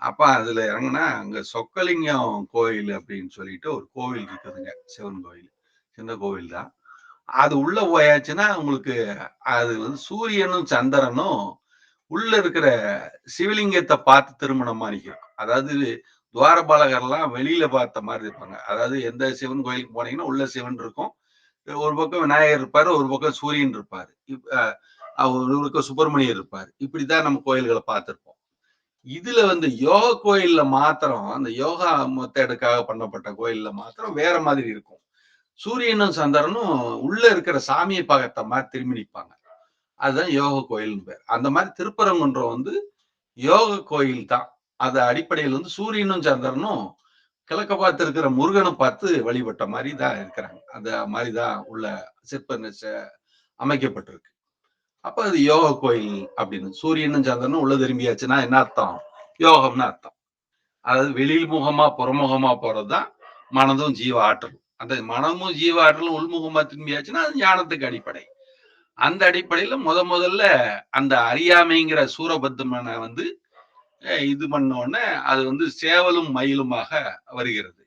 அப்ப அதுல இறங்குனா, அங்க சொக்கலிங்கம் கோயில் அப்படின்னு சொல்லிட்டு ஒரு கோவில் இருக்குதுங்க. சிவன் கோயில். சின்ன கோவில் தான். அது உள்ள போயாச்சுன்னா, உங்களுக்கு அது வந்து சூரியனும், சந்திரனும் உள்ள இருக்கிற சிவலிங்கத்த பார்த்து திரும்புன மாரி இருக்கும். அதாவது துவாரபாலகர்லாம் வெளியில பார்த்த மாரி இருப்பாங்க. அதாவது எந்த சிவன் கோயிலுக்கு போனீங்கன்னா, உள்ள சிவன் இருக்கும். ஒரு பக்கம் விநாயகர் இருப்பாரு, ஒரு பக்கம் சூரியன் இருப்பாரு. ஒரு பக்கம் சுப்பிரமணியர் இருப்பாரு. இப்படித்தான் நம்ம கோயில்கள பார்த்திருப்போம். இதுல வந்து யோக கோயில்ல மாத்திரம், அந்த யோகா மெத்தேடுக்காக பண்ணப்பட்ட கோயில்ல மாத்திரம் வேற மாதிரி இருக்கும். சூரியனும், சந்திரனும் உள்ள இருக்கிற சாமிய பார்த்த மாரி திரும்பி நிப்பாங்க. அதுதான் யோக கோயில்னு பேர். அந்த மாரி திருப்பரங்குன்றம் வந்து யோக கோயில் தான். அது அடிப்படையில வந்து சூரியனும், சந்திரனும் கிழக்க பார்த்து இருக்கிற முருகன பார்த்து வழிபட்ட மாரி தான் இருக்கிறாங்க. அந்த மாரி தான் உள்ள சிற்ப அமைக்கப்பட்டிருக்கு. அப்ப அது யோக கோயில் அப்படின்னு. சூரியனும், சந்திரனும் உள்ள திரும்பியாச்சுன்னா என்ன அர்த்தம்? யோகம்னு அர்த்தம். அதாவது வெளிமுகமா, புறமுகமா போறதுதான் மனதும் ஜீவ ஆற்றலும். அந்த மனமும் ஜீவ ஆற்றலும் உள்முகமா திரும்பியாச்சுன்னா, அது ஞானத்துக்கு அடிப்படை. அந்த அடிப்படையில முதல்ல அந்த அறியாமைங்கிற சூரபத்மன வந்து இது பண்ண உடனே, அது வந்து சேவலும், மயிலுமாக வருகிறது.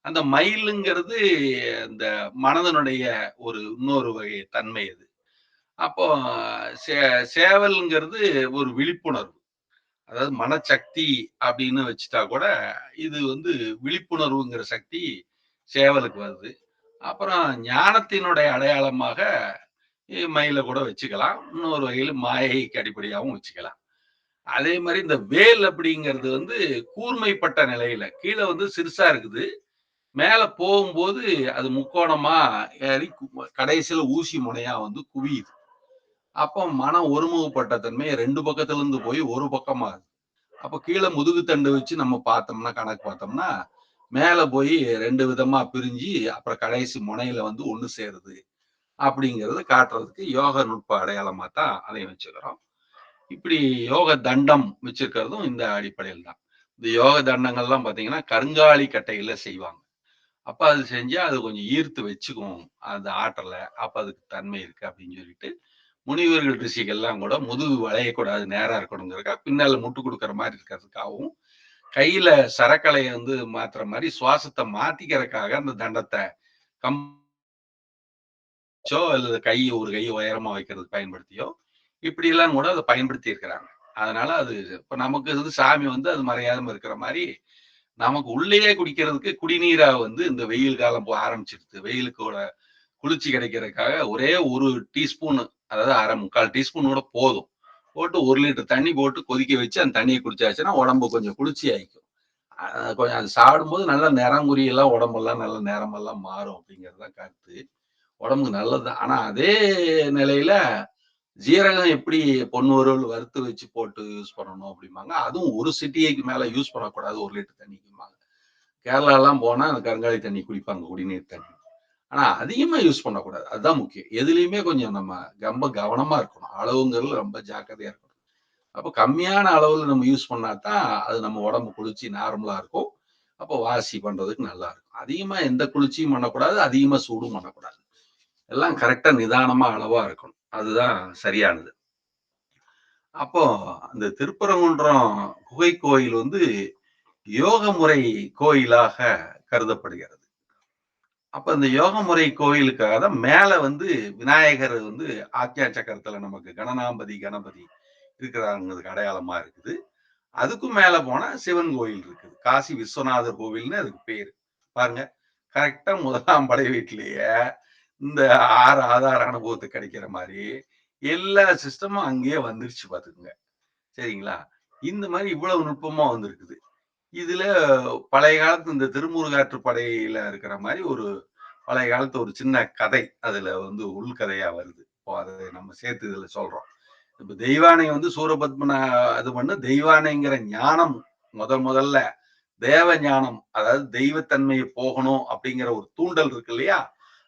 அந்த மயிலுங்கிறது அந்த மனதனுடைய ஒரு இன்னொரு வகை தன்மை அது. அப்போ சே சேவல்ங்கிறது ஒரு விழிப்புணர்வு. அதாவது மனசக்தி அப்படின்னு வச்சுட்டா கூட, இது வந்து விழிப்புணர்வுங்கிற சக்தி சேவலுக்கு வருது. அப்புறம் ஞானத்தினுடைய அடையாளமாக மயில கூட வச்சுக்கலாம். இன்னொரு வகையில மாயைக்கு அடிப்படையாவும் வச்சுக்கலாம். அதே மாரி இந்த வேல் அப்படிங்கிறது வந்து கூர்மைப்பட்ட நிலையில, கீழ வந்து சிறுசா இருக்குது. மேல போகும்போது அது முக்கோணமா ஏறி கடைசியில ஊசி முனையா வந்து குவியுது. அப்போ மனம் ஒருமுகப்பட்ட தன்மை 2 பக்கத்துல இருந்து போய் ஒரு பக்கமா அப்ப கீழ முதுகு தண்டு வச்சு நம்ம பார்த்தோம்னா, கணக்கு பார்த்தோம்னா, மேல போய் 2 விதமா பிரிஞ்சு, அப்புறம் கடைசி முனையில வந்து ஒண்ணு சேருது. அப்படிங்கிறத காட்டுறதுக்கு யோக நுட்ப அடையாளமா தான் அதையும் வச்சுக்கிறோம். இப்படி யோக தண்டம் வச்சிருக்கிறதும் இந்த அடிப்படையில் தான். இந்த யோக தண்டங்கள்லாம் பார்த்தீங்கன்னா, கருங்காலி கட்டையில செய்வாங்க. அப்ப அது செஞ்சா அது கொஞ்சம் ஈர்த்து வச்சுக்கும் அந்த ஆற்றல. அப்ப அதுக்கு தன்மை இருக்கு அப்படின்னு சொல்லிட்டு, முனிவர்கள், ரிஷிகள்லாம் கூட முதுகு வளையக்கூடாது, நேரா இருக்கணுங்கிறதுக்காக பின்னால முட்டு குடுக்குற மாரி இருக்கிறதுக்காகவும், கையில சரக்கலைய வந்து மாத்துற மாரி சுவாசத்த மாத்திக்கிறதுக்காக அந்த தண்டத்த கம்பச்சோ அல்லது ஒரு கை உயரமா வைக்கிறதுக்கு பயன்படுத்தியோ, இப்படியெல்லாம் கூட அத பயன்படுத்தி இருக்கிறாங்க. அதனால அது இப்ப நமக்கு வந்து சாமி வந்து அது மறையாம இருக்கிற மாரி, நமக்கு உள்ளேயே குடிக்கிறதுக்கு குடிநீரா வந்து இந்த வெயில் காலம் ஆரம்பிச்சிருது. வெயிலுக்கூட குளிர்ச்சி கிடைக்கிறதுக்காக ஒரே 1 டீஸ்பூன் அதாவது 1/2 3/4 டீஸ்பூன் கூட போதும். போட்டு 1 லிட்டர் தண்ணி போட்டு கொதிக்க வச்சு அந்த தண்ணிய குடிச்சாச்சுன்னா, உடம்பு கொஞ்சம் குளிர்ச்சி ஆயிக்கும். கொஞ்சம் அது சாப்பிடும்போது நல்லா நிறங்குறியெல்லாம் உடம்பெல்லாம் நல்ல நிறமெல்லாம் மாறும் அப்படிங்கிறது தான் கருத்து. உடம்புக்கு நல்லது தான். ஆனா அதே நிலையில ஜீரகம் எப்படி பொன் வறுவல் வறுத்து வச்சு போட்டு யூஸ் பண்ணணும் அப்படிம்பாங்க. அதுவும் 1 சிட்டிகைக்கு மேல யூஸ் பண்ணக்கூடாது 1 லிட்டர் தண்ணிக்கும்பாங்க. கேரளாலாம் போனா அந்த கருங்காலி தண்ணி குடிப்பாங்க, குடிநீர் தண்ணி. ஆனா அதிகமா யூஸ் பண்ணக்கூடாது. அதுதான் முக்கியம். எதுலயுமே கொஞ்சம் நம்ம ரொம்ப கவனமா இருக்கணும். அளவுங்கிறதுல ரொம்ப ஜாக்கிரதையா இருக்கணும். அப்ப கம்மியான அளவுல நம்ம யூஸ் பண்ணா தான், அது நம்ம உடம்பு குளிர்ச்சி நார்மலா இருக்கும். அப்போ வாசி பண்றதுக்கு நல்லா இருக்கும். அதிகமா எந்த குளிர்ச்சியும் பண்ணக்கூடாது. அதிகமா சூடும் பண்ணக்கூடாது. எல்லாம் கரெக்ட்டா நிதானமா அளவா இருக்கணும். அதுதான் சரியானது. அப்போ அந்த திருப்பரங்குன்றம் குகை கோயில் வந்து யோக முறை கோயிலாக கருதப்படுகிறது. அப்ப இந்த யோக முறை கோயிலுக்காக தான் மேல வந்து விநாயகர் வந்து ஆக்ஞா சக்கரத்துல நமக்கு கணநாம்பதி, கணபதி இருக்கிறாங்கிறதுக்கு அடையாளமா இருக்குது. அதுக்கும் மேல போனா சிவன் கோயில் இருக்குது. காசி விஸ்வநாதர் கோவில்னு அதுக்கு பேரு. பாருங்க. கரெக்ட்டா 1ஆம் படை வீட்லயே இந்த 6 ஆதார அனுபவத்துக்கு கிடைக்கிற மாரி, எல்லா சிஸ்டமும் அங்கேயே வந்துருச்சு பாத்துக்கங்க. சரிங்களா? இந்த மாரி இவ்வளவு நுட்பமா வந்திருக்குது. இதுல பழைய காலத்து இந்த திருமுருகாற்று படையில இருக்கிற மாதிரி ஒரு பழைய காலத்து ஒரு சின்ன கதை அதுல வந்து உள்கதையா வருது. இப்போ அதை நம்ம சேர்த்து இதுல சொல்றோம். இப்ப தெய்வானை வந்து சூரபத்மனை அது பண்ண தெய்வானைங்கிற ஞானம் முதல்ல தேவ ஞானம், அதாவது தெய்வத்தன்மையை போகணும் அப்படிங்கிற ஒரு தூண்டல் இருக்கு இல்லையா?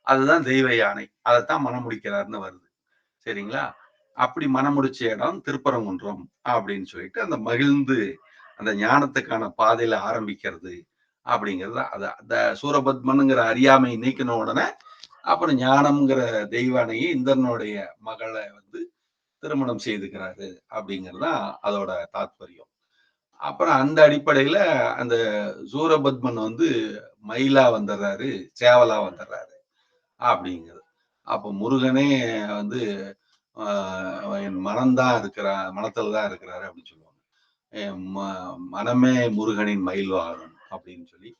அதுதான் தெய்வ யானை. அதைத்தான் மணமுடிக்கிறாருன்னு வருது. சரிங்களா? அப்படி மணமுடிச்ச இடம் திருப்பரங்குன்றம் அப்படின்னு சொல்லிட்டு அந்த மகிழ்ந்து அந்த ஞானத்துக்கான பாதையில ஆரம்பிக்கிறது அப்படிங்கிறது அத அந்த சூரபத்மனுங்கிற அறியாமை நீக்கின உடனே அப்புறம் ஞானம்ங்கிற தெய்வானையை இந்திரனுடைய மகளை வந்து திருமணம் செய்துக்கிறாரு அப்படிங்கிறது தான் அதோட தாத்பரியம். அப்புறம் அந்த அடிப்படையில அந்த சூரபத்மன் வந்து மயிலா வந்துடுறாரு, சேவலா வந்துடுறாரு அப்படிங்கிறது. அப்போ முருகனே வந்து என் மனம்தான் இருக்கிறார், மனத்துல தான் இருக்கிறாரு அப்படின்னு சொல்லுவாங்க. என் மனமே முருகனின் மயில் வாகனம் அப்படின்னு சொல்லி,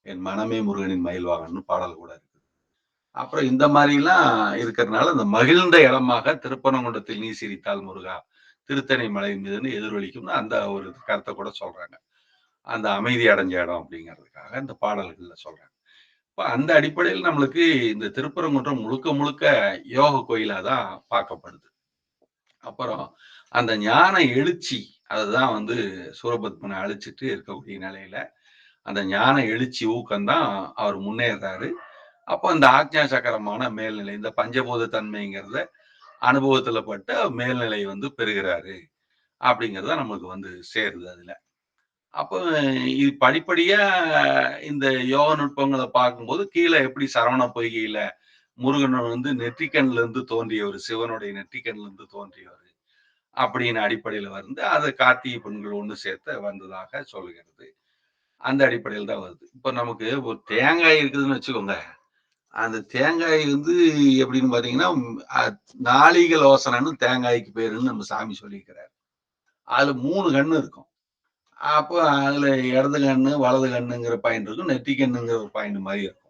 என் மனமே முருகனின் மயில் வாகனம்னு பாடல் கூட இருக்கு. அப்புறம் இந்த மாதிரிலாம் இருக்கிறதுனால அந்த மகிழ்ந்த இடமாக திருப்பரங்குன்றத்தில் நீ சிரித்தால் முருகா திருத்தணி மலை மீதுன்னு எதிரொலிக்கும்னு அந்த ஒரு கருத்தை கூட சொல்றாங்க. அந்த அமைதி அடைஞ்ச இடம் அப்படிங்கிறதுக்காக இந்த பாடல்கள்ல சொல்றாங்க. இப்ப அந்த அடிப்படையில் நம்மளுக்கு இந்த திருப்பரங்குன்றம் முழுக்க முழுக்க யோக கோயிலா தான் பார்க்கப்படுது. அப்புறம் அந்த ஞான எழுச்சி அதுதான் வந்து சூரபத்மனை அழிச்சிட்டு இருக்கக்கூடிய நிலையில அந்த ஞான எழுச்சி ஊக்கம்தான் அவர் முன்னேறாரு. அப்போ அந்த ஆக்ஞா சக்கரமான மேல்நிலை இந்த பஞ்சபூத தன்மைங்கிறத அனுபவத்துல பட்ட மேல்நிலை வந்து பெறுகிறாரு அப்படிங்கிறத நமக்கு வந்து சேருது அதுல. அப்போ இது படிப்படியா இந்த யோக நுட்பங்களை பார்க்கும்போது கீழே எப்படி சரவண பொய்கையில முருகன் வந்து நெற்றிக்கண்ல இருந்து தோன்றியவர், சிவனுடைய நெற்றிக்கண்ல இருந்து தோன்றியவர் அப்படின்னு அடிப்படையில வந்து அதை கார்த்திகை பெண்கள் ஒண்ணு சேர்த்து வந்ததாக சொல்லுகிறது. அந்த அடிப்படையில் தான் வருது. இப்ப நமக்கு ஒரு தேங்காய் இருக்குதுன்னு வச்சுக்கோங்க. அந்த தேங்காய் வந்து எப்படின்னு பாத்தீங்கன்னா, நாளிக லோசனன்னு தேங்காய்க்கு பேருன்னு நம்ம சாமி சொல்லியிருக்கிறாரு. அதுல 3 கண்ணு இருக்கும். அப்போ அதுல இடது கண்ணு, வலது கண்ணுங்கிற பாயிண்ட் இருக்கும். நெற்றி கண்ணுங்கிற ஒரு பாயிண்ட் மாரி இருக்கும்.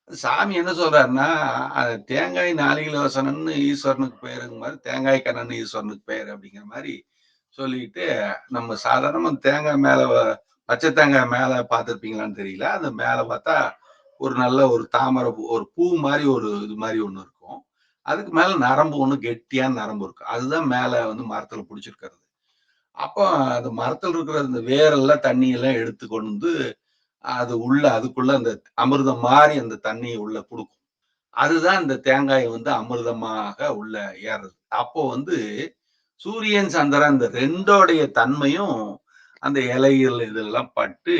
சாமி என்ன சொல்றாருன்னா, தேங்காய் நாளிக லோசனன்னு ஈஸ்வரனுக்கு பேருங்க மாரி, தேங்காய் கண்ணன்னு ஈஸ்வரனுக்கு பேரு அப்படிங்கிற மாரி சொல்லிட்டு, நம்ம சாதாரணமா தேங்காய் மேல பச்சை தேங்காய் மேல பார்த்திருப்பீங்களான்னு தெரியல. அது மேல பார்த்தா ஒரு நல்ல ஒரு தாமரை பூ, ஒரு பூ மாரி ஒரு இது மாரி ஒண்ணு இருக்கும். அதுக்கு மேல நரம்பு ஒண்ணு கெட்டியான நரம்பு இருக்கும். அதுதான் மேல வந்து மரத்துல புடிச்சிருக்கிறது. அப்போ அது மரத்துல இருக்கிற அந்த வேரெல்லாம் தண்ணி எல்லாம் எடுத்து கொண்டு வந்து அது உள்ள அதுக்குள்ள அந்த அமிர்தம் மாரி அந்த தண்ணிய உள்ள குடுக்கும். அதுதான் இந்த தேங்காய் வந்து அமிர்தமாக உள்ள ஏறுறது. அப்போ வந்து சூரியன், சந்திரன் இந்த 2டோடைய தன்மையும் அந்த இலைகள் இதெல்லாம் பட்டு,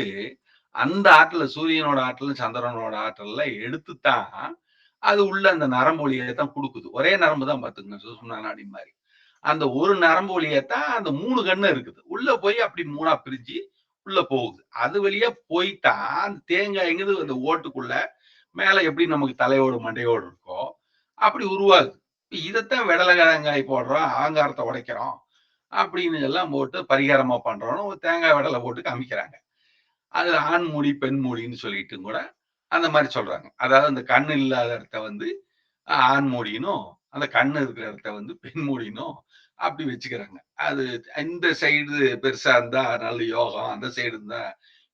அந்த ஆற்றல சூரியனோட ஆற்றலும், சந்திரனோட ஆற்றல்ல எடுத்துத்தான், அது உள்ள அந்த நரம்பு ஒளிய தான் குடுக்குது. ஒரே நரம்பு தான் பாத்துக்கங்க. சுஷும்னா நாடி மாரி. அந்த ஒரு நரம்பு வழியாத்தான் அந்த 3 கண்ணம் இருக்குது. உள்ள போய் அப்படி 3ஆ பிரிஞ்சு உள்ள போகுது. அது வழியா போய்த்தான் அந்த தேங்காய்ங்கிறது அந்த ஓட்டுக்குள்ள மேல எப்படி நமக்கு தலையோடு, மண்டையோடு இருக்கோ, அப்படி உருவாகுது. இதத்தான் வெடல தேங்காய் போடுறோம், ஆங்காரத்த உடைக்கிறோம் அப்படின்னு எல்லாம் போட்டு பரிகாரமா பண்றோம்னு ஒரு தேங்காய் வெடல போட்டு காமிக்கிறாங்க. அதுல ஆண் மூடி, பெண் மூடின்னு சொல்லிட்டும் கூட அந்த மாரி சொல்றாங்க. அதாவது அந்த கண் இல்லாத இடத்த வந்து ஆண் மூடினும், அந்த கண்ணு இருக்கிற இடத்த வந்து பெண் மூடினும் அப்படி வச்சுக்கிறாங்க. அது இந்த சைடு பெருசா இருந்தா நல்ல யோகம். அந்த சைடு இருந்தா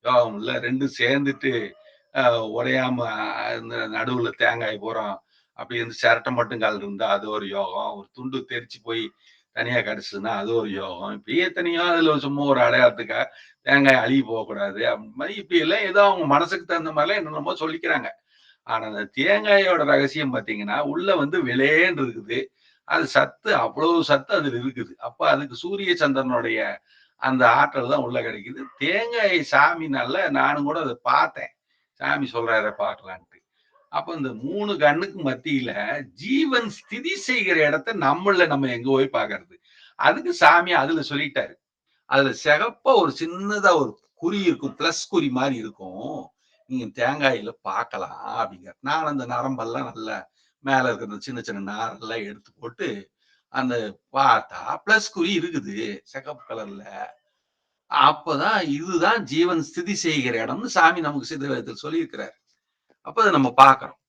யோகம் இல்ல. 2ம் சேர்ந்துட்டு அ உடையாம இந்த நடுவுல தேங்காய் பூரா அப்படி இருந்து சிரட்டை மட்டும் கழண்டு இருந்தா அது ஒரு யோகம். ஒரு துண்டு தெரிச்சு போய் தனியா கிடைச்சதுன்னா அது ஒரு யோகம். இப்படியே எத்தனையோ அதுல சும்மா ஒரு அடையாளத்துக்காக தேங்காய் அழுகி போகக்கூடாது. அப்படி மாரி இப்படி எல்லாம் ஏதோ அவங்க மனசுக்கு தகுந்த மாதிரிலாம் என்னென்னமோ சொல்லிக்கிறாங்க. ஆனா அந்த தேங்காயோட ரகசியம் பார்த்தீங்கன்னா, உள்ள வந்து வெளேர்ன்னு இருக்குது. அது சத்து அவ்வளவு சத்து அதுல இருக்குது. அப்ப அதுக்கு சூரிய சந்திரனுடைய அந்த ஆற்றல் தான் உள்ள கிடைக்குது. தேங்காய் சாமினால நானும் கூட அத பார்த்தேன். சாமி சொல்றாரே பார்க்கலான்ட்டு. அப்ப இந்த 3 கண்ணுக்கு மத்தியில ஜீவன் ஸ்திதி செய்கிற இடத்த நம்ம எங்க போய் பார்க்கறது? அதுக்கு சாமி அதுல சொல்லிட்டாரு. அதுல சிகப்பா ஒரு சின்னதா ஒரு குறி இருக்கும். பிளஸ் குறி மாரி இருக்கும். நீங்க தேங்காயில பார்க்கலாம் அப்படிங்கிறார். நான் அந்த நரம்பெல்லாம் நல்லா மேல இருக்கிற சின்ன சின்ன நாரெல்லாம் எடுத்து போட்டு, அந்த பார்த்தா பிளஸ் குறி இருக்குது. சிகப்பு கலர்ல. அப்பதான் இதுதான் ஜீவன் ஸ்திதி செய்கிற இடம்னு சாமி நமக்கு சித்தவேதத்துல சொல்லியிருக்கிறார். அப்ப அத நம்ம பார்க்கிறோம்.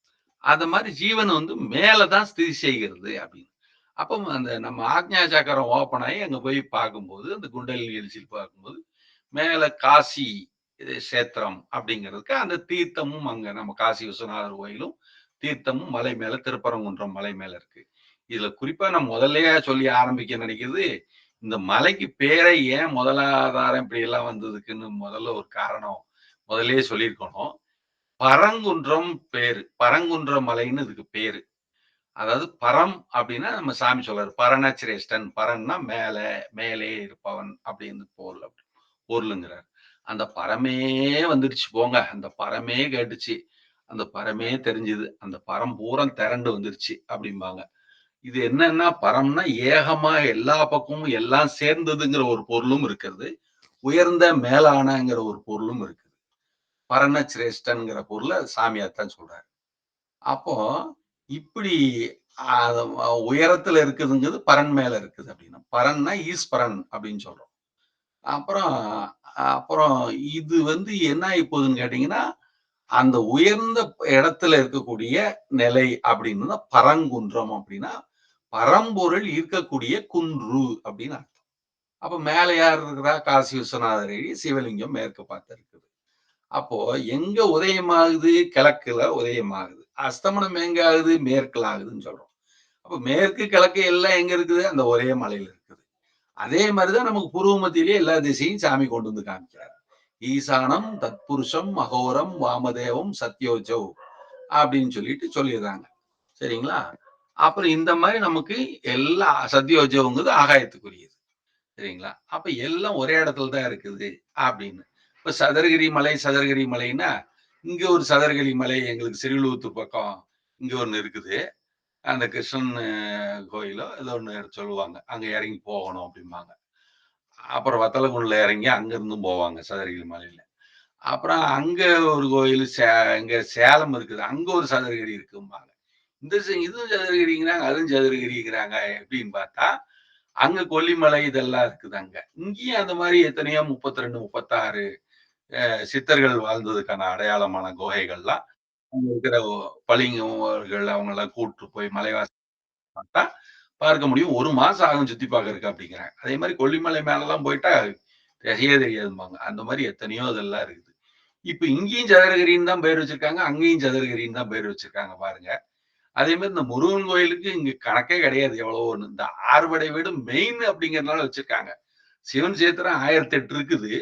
அந்த மாரி ஜீவன் வந்து மேல தான் ஸ்திதி செய்கிறது அப்படின்னு. அப்போ அந்த நம்ம ஆக்ஞா சக்கரம் ஓப்பன் ஆயி அங்க போய் பார்க்கும்போது, அந்த குண்டலினி எழுச்சியில் பார்க்கும்போது, மேல காசி இது சேத்திரம் அப்படிங்கிறதுக்கு அந்த தீர்த்தமும் அங்க நம்ம காசி விஸ்வநாதர் கோயிலும் தீர்த்தமும் மலை மேல திருப்பரங்குன்றம் மலை மேல இருக்கு. இதுல குறிப்பா நான் முதல்லயே சொல்லி ஆரம்பிக்க நினைக்கிறது, இந்த மலைக்கு பேரே ஏன் முதலாதாரம் இப்படி எல்லாம் வந்ததுக்குன்னு முதல்ல ஒரு காரணம் முதல்லயே சொல்லியிருக்கணும். பரங்குன்றம் பேரு. பரங்குன்ற மலைன்னு இதுக்கு பேரு. அதாவது பரம் அப்படின்னா நம்ம சாமி சொல்றாரு. பரனச்சிரேஷ்டன். பரன்னா மேல, மேலே இருப்பவன் அப்படின்னு பொருளுங்கிறார். அந்த பரமே வந்துடுச்சு போங்க. அந்த பரமே கேட்டுச்சு. அந்த பரமே தெரிஞ்சுது. அந்த பரம் பூரம் திரண்டு வந்துருச்சு அப்படிம்பாங்க. இது என்னன்னா பரம்னா ஏகமா எல்லா பக்கமும் எல்லாம் சேர்ந்ததுங்கிற ஒரு பொருளும் இருக்கிறது. உயர்ந்த மேலானங்கிற ஒரு பொருளும் இருக்குது. பரனச்சிரேஷ்டன்ங்கிற பொருள சாமியார் சொல்றாரு. அப்போ இப்படி உயரத்துல இருக்குதுங்கிறது பரன் மேல இருக்குது அப்படின்னா. பரன்னா ஈஸ்வரன் அப்படின்னு சொல்றோம். அப்புறம் அப்புறம் இது என்ன ஆயிப்போகுதுன்னு கேட்டீங்கன்னா, அந்த உயர்ந்த இடத்துல இருக்கக்கூடிய நிலை அப்படின்னு தான் பரங்குன்றம் அப்படின்னா, பரம்பொருள் இருக்கக்கூடிய குன்று அப்படின்னு அர்த்தம். அப்ப மேல யார் இருக்கிறா? காசி விஸ்வநாதர் சிவலிங்கம் மேற்கு பார்த்து இருக்குது. அப்போ எங்க உதயமாகுது? கிழக்குல உதயமாகுது. அஸ்தமனம் எங்க ஆகுது? மேற்குல ஆகுதுன்னு சொல்றோம். அப்ப மேற்கு, கிழக்கு எல்லாம் எங்க இருக்குது? அந்த ஒரே மலையில இருக்குது. அதே மாரிதான் நமக்கு பூர்வ மத்தியிலேயே எல்லா திசையும் சாமி கொண்டு வந்து காமிக்கிறார். ஈசானம், தத்புருஷம், அகோரம், வாமதேவம், சத்யோஜௌ அப்படின்னு சொல்லிடுறாங்க. சரிங்களா? அப்புறம் இந்த மாரி நமக்கு எல்லா சத்யோஜௌங்கிறது ஆகாயத்துக்குரியது. சரிங்களா? அப்ப எல்லாம் ஒரே இடத்துல தான் இருக்குது அப்படின்னு. இப்ப சதுரகிரி மலைன்னா, இங்க ஒரு சதுரகிரி மலை எங்களுக்கு ஸ்ரீவில்லிபுத்தூர் பக்கம் இங்க ஒண்ணு இருக்குது. அந்த கிருஷ்ணன் கோயிலோ ஏதோ ஒண்ணு சொல்லுவாங்க. அங்க இறங்கி போகணும் அப்படிம்பாங்க. அப்புறம் வத்தலகுண்டுல இறங்கி அங்க இருந்தும் போவாங்க சதுரகிரி மலையில. அப்புறம் அங்க ஒரு கோயில் இங்க சேலம் இருக்குது. அங்க ஒரு சதுரகிரி இருக்கும்பாங்க. இதுவும் சதுரகிரிங்கிறாங்க, அதுவும் சதுரகிரிங்கிறாங்க. எப்படின்னு பார்த்தா, அங்க கொல்லிமலை இதெல்லாம் இருக்குது அங்க. இங்கேயும் அந்த மாரி எத்தனையோ 32, 36 சித்தர்கள் வாழ்ந்ததுக்கான அடையாளமான குகைகள்லாம் அங்க இருக்கிற பளிங்குகள் அவங்கலாம் கூட்டு போய் மலைவாசல் பார்த்தா பார்க்க முடியும். 1 மாசம் ஆகும் சுத்தி பார்க்கறதுக்கு அப்படிங்கிறாங்க. அதே மாரி கொல்லிமலை மேலலாம் போயிட்டா திசையே தெரியாதும்பாங்க. அந்த மாரி எத்தனையோ இதெல்லாம் இருக்குது. இப்ப இங்கேயும் சதுரகிரின்னு தான் பேர் வச்சிருக்காங்க. அங்கேயும் சதுரகிரின்னு தான் பேர் வச்சிருக்காங்க பாருங்க. அதே மாரி இந்த முருகன் கோயிலுக்கு இங்க கணக்கே கிடையாது எவ்வளவோன்னு. இந்த ஆறுபடை வீடு மெயின் அப்படிங்கிறதுனால வச்சிருக்காங்க. சிவன் சேத்திரம் 1008 இருக்குது.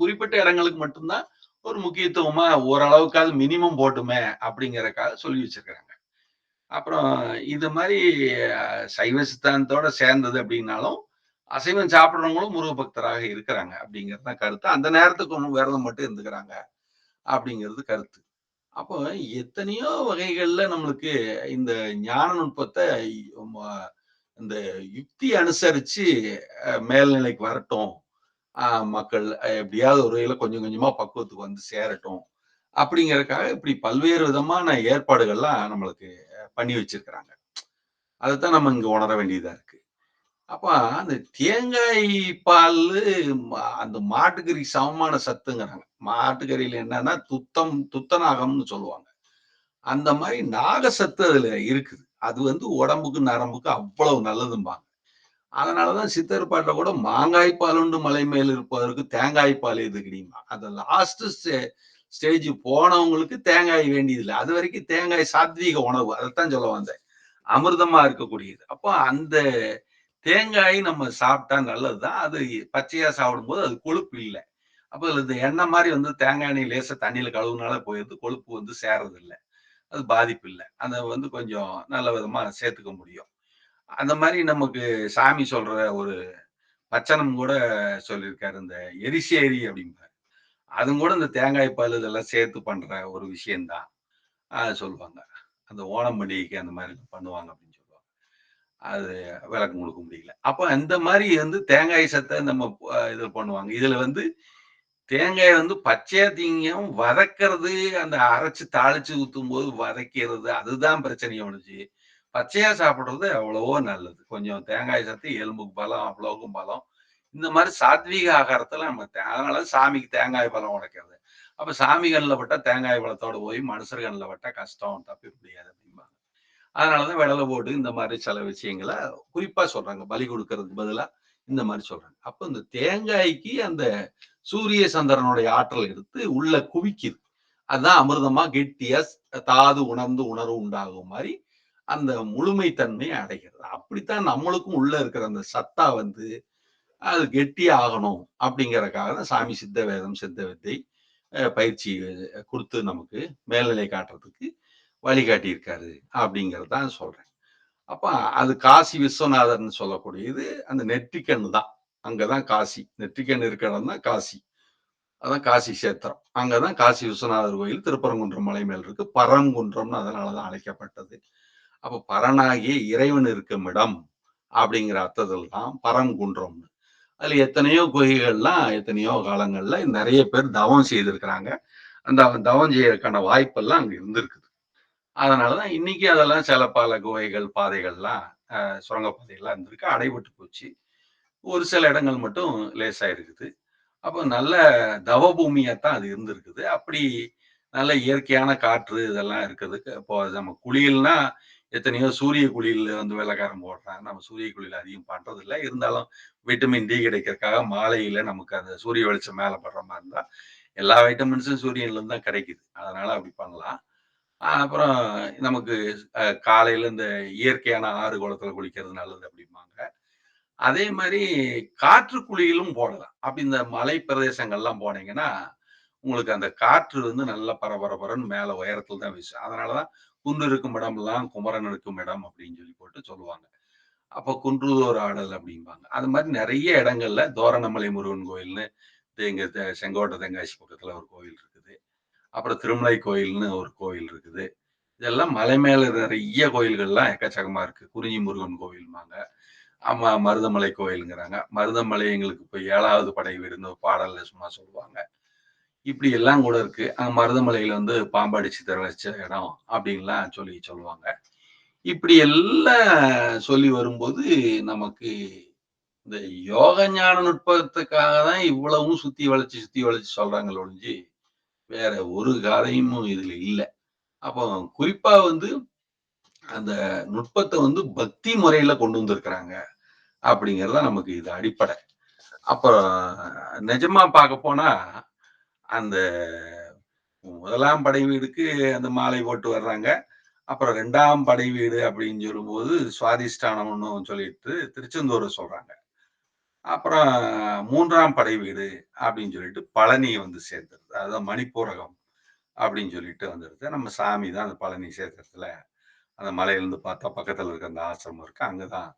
குறிப்பிட்ட இடங்களுக்கு மட்டும் தான் ஒரு முக்கியத்துவமா ஓரளவுக்காவது மினிமம் போட்டுமே அப்படிங்கிறதுக்காக சொல்லி வச்சிருக்காங்க. அப்புறம் இது மாரி சைவ சித்தாந்தத்தோட சேர்ந்தது அப்படின்னாலும், அசைவம் சாப்பிடுறவங்களும் முருக பக்தராக இருக்கிறாங்க அப்படிங்கிறது தான் கருத்து. அந்த நேரத்துக்கு ஒண்ணும் விரதம் மட்டும் இருந்துக்கிறாங்க அப்படிங்கிறது கருத்து. அப்போ எத்தனையோ வகைகள்ல நம்மளுக்கு இந்த ஞான நுட்பத்த ம இந்த யுக்தி அனுசரிச்சு மேல்நிலைக்கு வரட்டும். அ மக்கள் எப்படியாவது ஒரு வகையில கொஞ்சம் கொஞ்சமா பக்குவத்துக்கு வந்து சேரட்டும். அப்படிங்கிறதுக்காக இப்படி பல்வேறு விதமான ஏற்பாடுகள்லாம் நம்மளுக்கு பண்ணி வச்சிருக்கிறாங்க. அதத்தான் நம்ம இங்க உணர வேண்டியதா இருக்கு. அப்ப அந்த தேங்காய் பாலு அந்த மாட்டுக்கறி சமமான சத்துங்கிறாங்க. மாட்டுக்கறியில என்னன்னா துத்தநாகம்னு சொல்லுவாங்க. அந்த மாரி நாகசத்து அதுல இருக்குது. அது உடம்புக்கு, நரம்புக்கு அவ்வளவு நல்லதும்பாங்க. அதனாலதான் சித்தர் பாட்டுல கூட மாங்காய் பாலுண்டு மலை மேல் இருப்பவருக்கு தேங்காய் பால் எதுக்குடிம்பாங்க. அந்த லாஸ்ட் ஸ்டேஜ் போனவங்களுக்கு தேங்காய் வேண்டியதில்ல. அதுவரைக்கும் தேங்காய் சாத்வீக உணவு. அதத்தான் சொல்ல வந்தேன். அமிர்தமா இருக்கக்கூடியது. அப்போ அந்த தேங்காய் நம்ம சாப்பிட்டா நல்லதுதான். அது பச்சையா சாப்பிடும்போது அது கொழுப்பு இல்ல. அப்ப அதுல இந்த எண்ணெய் மாரி தேங்காய் எண்ணெய லேசா தண்ணீல கழுவுனாலே போயிருது. கொழுப்பு சேரதில்ல. அது பாதிப்பு இல்ல. அத கொஞ்சம் நல்ல விதமா சேர்த்துக்க முடியும். அந்த மாரி நமக்கு சாமி சொல்ற ஒரு வச்சனம் கூட சொல்லியிருக்காரு. இந்த எரிசேரி அப்படிம்பாரு. அதுவும் கூட இந்த தேங்காய் பால் இதெல்லாம் சேர்த்து பண்ற ஒரு விஷயம் தான். சொல்லுவாங்க. அந்த ஓணம் பண்டிகைக்கு அந்த மாரி பண்ணுவாங்க அப்படின்னு சொல்லுவாங்க. அது விளக்கம் குடுக்க முடியல. அப்ப இந்த மாரி தேங்காய் சத்த நம்ம இது பண்ணுவாங்க. இதுல தேங்காய் பச்சையா திங்கவும், வதக்குறது அந்த அரைச்சு தாளிச்சு ஊத்தும்போது வதக்கிறது அதுதான் பிரச்சனையே ஒழிஞ்சு, பச்சையா சாப்பிடுறது எவ்வளவோ நல்லது. கொஞ்சம் தேங்காய் சத்து எலும்புக்கு பலம், அவ்வளவுக்கும் பலம். இந்த மாரி சாத்வீக ஆகாரத்துல நம்ம அதனால சாமிக்கு தேங்காய் பழம் உடைக்கிறது. அப்ப சாமி கண்ல பட்டா தேங்காய் பழத்தோட போய் மனுஷர் கண்ல பட்டா கஷ்டம் தப்பிக்க முடியாது அப்படிம்பாங்க. அதனாலதான் விடல போட்டு இந்த மாரி சில விஷயங்கள குறிப்பா சொல்றாங்க. பலி குடுக்கறதுக்கு பதிலா இந்த மாதிரி சொல்றாங்க. அப்ப இந்த தேங்காய்க்கு அந்த சூரிய சந்திரனுடைய ஆற்றல் எடுத்து உள்ள குவிக்குது. அதுதான் அமிர்தமா கெட்டியா தாது உணர்ந்து உணர்வு உண்டாகும் மாதிரி அந்த முழுமைத்தன்மையை அடைகிறது. அப்படித்தான் நம்மளுக்கும் உள்ள இருக்கிற அந்த சத்தா வந்து அது கெட்டியா ஆகணும் அப்படிங்கறதுக்காக தான் சாமி சித்த வேதம், சித்த வித்தை பயிற்சி குடுத்து நமக்கு மேல்நிலை காட்டுறதுக்கு வழிகாட்டி இருக்காரு அப்படிங்கிறது தான் சொல்றேன். அப்ப அது காசி விஸ்வநாதர்ன்னு சொல்லக்கூடியது அந்த நெற்றிக்கண்ணு தான். அங்கதான் காசி. நெற்றிக்கண் இருக்கிற இடம் தான் காசி. அதான் காசி சேத்திரம். அங்கதான் காசி விஸ்வநாதர் கோயில் திருப்பரங்குன்றம் மலை மேல் இருக்கு. பரங்குன்றம்னு அதனாலதான் அழைக்கப்பட்டது. அப்ப பரனாகிய இறைவன் இருக்கும் இடம் அப்படிங்கிற அர்த்தத்தில் தான் பரங்குன்றம்னு. அதுல எத்தனையோ குகைகள்லாம் எத்தனையோ காலங்கள்ல நிறைய பேர் தவம் செய்திருக்கிறாங்க. அந்த தவம் செய்யறதுக்கான வாய்ப்பெல்லாம் அங்க இருந்திருக்குது. அதனாலதான் இன்னைக்கு அதெல்லாம் சில பல குகைகள், பாதைகள்லாம் சுரங்கப்பாதைகள்லாம் இருந்திருக்கு. அடைபட்டு போச்சு. ஒரு சில இடங்கள் மட்டும் லேசா இருக்குது. அப்போ நல்ல தவபூமியாத்தான் அது இருந்திருக்குது. அப்படி நல்ல இயற்கையான காற்று இதெல்லாம் இருக்கிறதுக்கு இப்போ நம்ம குளியல்னா எத்தனையோ சூரிய குளியல் வந்து வெள்ளைக்காரன் போடுறாங்க. நம்ம சூரிய குளியல் அதிகம் பண்றதில்ல. இருந்தாலும் விட்டமின் டி கிடைக்கிறதுக்காக மாலையில நமக்கு அந்த சூரிய வெளிச்சம் மேல படுற மாதிரி இருந்தா எல்லா வைட்டமின்ஸும் சூரியன்ல இருந்து தான் கிடைக்குது. அதனால அப்படி பண்ணலாம். அப்புறம் நமக்கு காலையில இந்த இயற்கையான ஆறு, குளத்துல குளிக்கிறது நல்லது அப்படிம்பாங்க. அதே மாரி காற்று குழியிலும் போடலாம். அப்படி இந்த மலை பிரதேசங்கள்லாம் போனீங்கன்னா, உங்களுக்கு அந்த காற்று வந்து நல்லா பரபரன்னு மேல உயரத்துல தான் வீசும். அதனால தான் "குன்று இருக்கும் இடமெல்லாம் குமரன் இருக்கும் இடம்" அப்படின்னு சொல்லி போட்டு சொல்லுவாங்க. அப்ப குன்றூர் ஆடல் அப்படிம்பாங்க. அது மாரி நெறைய இடங்கள்ல தோரணமலை முருகன் கோயில்னு இங்க செங்கோட்டை தென்காசி பக்கத்துல ஒரு கோயில் இருக்குது. அப்புறம் திருமலை கோயில்னு ஒரு கோயில் இருக்குது. இதெல்லாம் மலை மேல நெறைய கோயில்கள்லாம் எக்கச்சக்கமா இருக்கு. குறிஞ்சி முருகன் கோவில்ம்பாங்க. ஆமா, மருதமலை கோயிலுங்கிறாங்க. மருதமலை எங்களுக்கு இப்ப 7வது படை வீடுன்னு ஒரு பாடல்ல சும்மா சொல்லுவாங்க. இப்படி எல்லாம் கூட இருக்கு. மருதமலையில வந்து பாம்பாடி சித்தர் வச்ச இடம் அப்படின்லாம் சொல்லுவாங்க. இப்படி எல்லாம் சொல்லி வரும்போது நமக்கு இந்த யோக ஞான நுட்பத்துக்காக தான் இவ்வளவும் சுத்தி வளைச்சு சொல்றாங்களே ஒழிஞ்சு, வேற ஒரு காரியமும் இதுல இல்ல. அப்போ குறிப்பா வந்து அந்த நுட்பத்த வந்து பக்தி முறையில கொண்டு வந்திருக்கிறாங்க. அப்படிங்கிறது தான் நமக்கு இது அடிப்படை. அப்புறம் நிஜமா பார்க்க போனா, அந்த 1ஆம் படை வீடுக்கு அந்த மாலை போட்டு வர்றாங்க. அப்புறம் 2ஆம் படை வீடு அப்படின்னு சொல்லும்போது, சுவாதிஷ்டானம்னு சொல்லிட்டு திருச்செந்தூர சொல்றாங்க. அப்புறம் 3ஆம் படை வீடு அப்படின்னு சொல்லிட்டு பழனிய வந்து சேர்த்துருது. அதுதான் மணிப்பூரகம் அப்படின்னு சொல்லிட்டு வந்துருது. நம்ம சாமி தான் அந்த பழனி சேத்திரத்துல அந்த மலையிலிருந்து பார்த்தா பக்கத்துல இருக்க அந்த ஆசிரமம் இருக்கு. அங்கதான்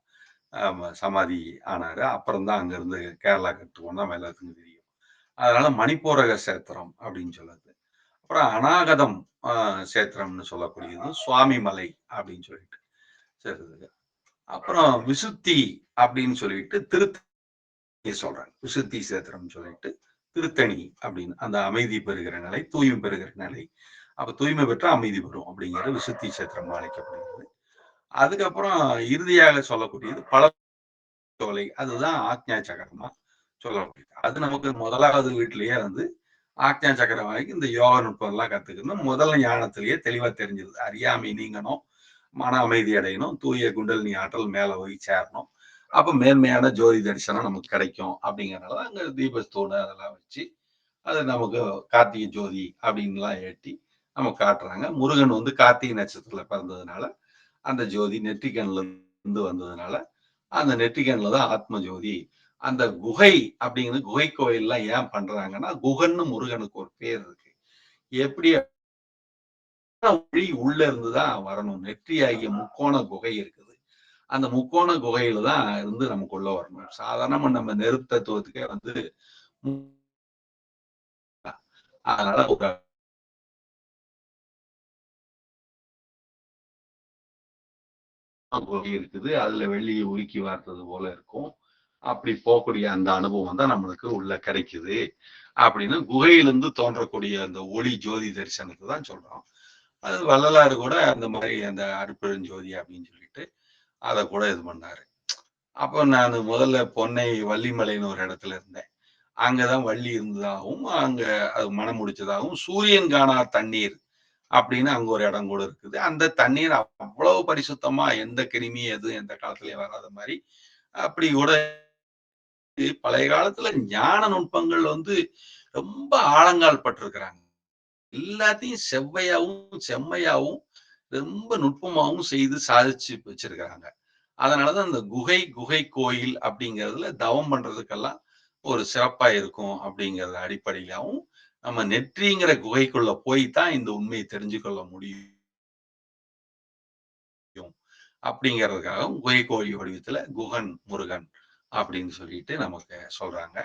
சமாதி ஆனாரு. அப்புறம் தான் அங்கிருந்து கேரளாக்கு போனா எல்லாத்துக்கும் தெரியும். அதனால மணிப்பூரக சேத்திரம் அப்படின்னு சொல்லுது. அப்புறம் அநாகதம் சேத்திரம்னு சொல்லக்கூடியது சுவாமி மலை அப்படின்னு சொல்லிட்டு சேர்த்தது. அப்புறம் விசுத்தி அப்படின்னு சொல்லிட்டு திருத்தணி சொல்றாங்க. விசுத்தி சேத்திரம் சொல்லிட்டு திருத்தணி அப்படின்னு அந்த அமைதி பெறுகிற நிலை, தூய்மை பெறுகிற நிலை. அப்ப தூய்மை பெற்ற அமைதி பெறும் அப்படிங்கிற விசுத்தி சேத்திரம் அழைக்கப்படுகிறது. அதுக்கப்புறம் இறுதியாக சொல்லக்கூடியது பழத்தோலை. அதுதான் ஆக்ஞா சக்கரமா சொல்லக்கூடியது. அது நமக்கு 1வது வீட்டிலேயே வந்து ஆக்ஞா சக்கரம் வரைக்கும் இந்த யோக நுட்பம் எல்லாம் கத்துக்கணும். முதல் ஞானத்திலேயே தெளிவா தெரிஞ்சது. அறியாமை நீங்கணும், மன அமைதி அடையணும், தூய குண்டலினி ஆற்றல் மேல போய் சேரணும். அப்ப மேன்மையான ஜோதி தரிசனம் நமக்கு கிடைக்கும் அப்படிங்கறதுனால அங்க தீபஸ்தூணு அதெல்லாம் வச்சு அது நமக்கு கார்த்திகை ஜோதி அப்படின்லாம் ஏற்றி நமக்கு காட்டுறாங்க. முருகன் வந்து கார்த்திகை நட்சத்திரத்துல பிறந்ததுனால அந்த ஜோதி நெற்றிக்கண்ல இருந்து வந்ததுனால அந்த நெற்றிக்கண்ல தான் ஆத்ம ஜோதி. அந்த குகை அப்படிங்கிறது குகை கோயில்லாம் ஏன் பண்றாங்கன்னா, குகன்னு முருகனுக்கு ஒரு பேர் இருக்கு. எப்படி ஒளி உள்ள இருந்து தான் வரணும். நெற்றி ஆகிய முக்கோண குகை இருக்குது. அந்த முக்கோண குகையில தான் இருந்து நமக்குள்ள வரணும். சாதாரணமா நம்ம நெருப்பு தத்துவத்துக்கே வந்து அதனால ஒரு குகை இருக்குது. அதுல வெள்ளியை உருக்கி வார்த்தது போல இருக்கும். அப்படி போகக்கூடிய அந்த அனுபவம் தான் நம்மளுக்கு உள்ள கிடைக்குது. அப்படின்னு குகையிலிருந்து தோன்றக்கூடிய அந்த ஒளி ஜோதி தரிசனத்தை தான் சொல்றோம். அது வள்ளலாறு கூட அந்த மாதிரி அந்த அருட்பெருஞ்சோதி அப்படின்னு சொல்லிட்டு அதை கூட இது பண்ணாரு. அப்போ நான் முதல்ல பொன்னை வள்ளிமலைன்னு ஒரு இடத்துல இருந்தேன். அங்கதான் வள்ளி இருந்ததாகவும் அங்க அது மனம் முடிச்சதாகவும் சூரியன் காணா தண்ணீர் அப்படின்னு அங்க ஒரு இடம் கூட இருக்குது. அந்த தண்ணீர் அவ்வளவு பரிசுத்தமா எந்த கிருமி எதுவும் எந்த காலத்திலயும் வராத மாதிரி அப்படி கூட பழைய காலத்துல ஞான நுட்பங்கள் வந்து ரொம்ப ஆழங்கால் பட்டிருக்கிறாங்க. எல்லாத்தையும் செவ்வையாவும், செம்மையாவும், ரொம்ப நுட்பமாவும் செய்து சாதிச்சு வச்சிருக்கிறாங்க. அதனாலதான் அந்த குகை கோயில் அப்படிங்கிறதுல தவம் பண்றதுக்கெல்லாம் ஒரு சிறப்பா இருக்கும் அப்படிங்கிறது அடிப்படையிலாவும், நம்ம நெற்றிங்கிற குகைக்குள்ள போய் தான் இந்த உண்மையை தெரிஞ்சு கொள்ள முடியும் அப்படிங்கிறதுக்காகவும் குகை கோயில் வடிவத்துல குகன் முருகன் அப்படின்னு சொல்லிட்டு நமக்கு சொல்றாங்க.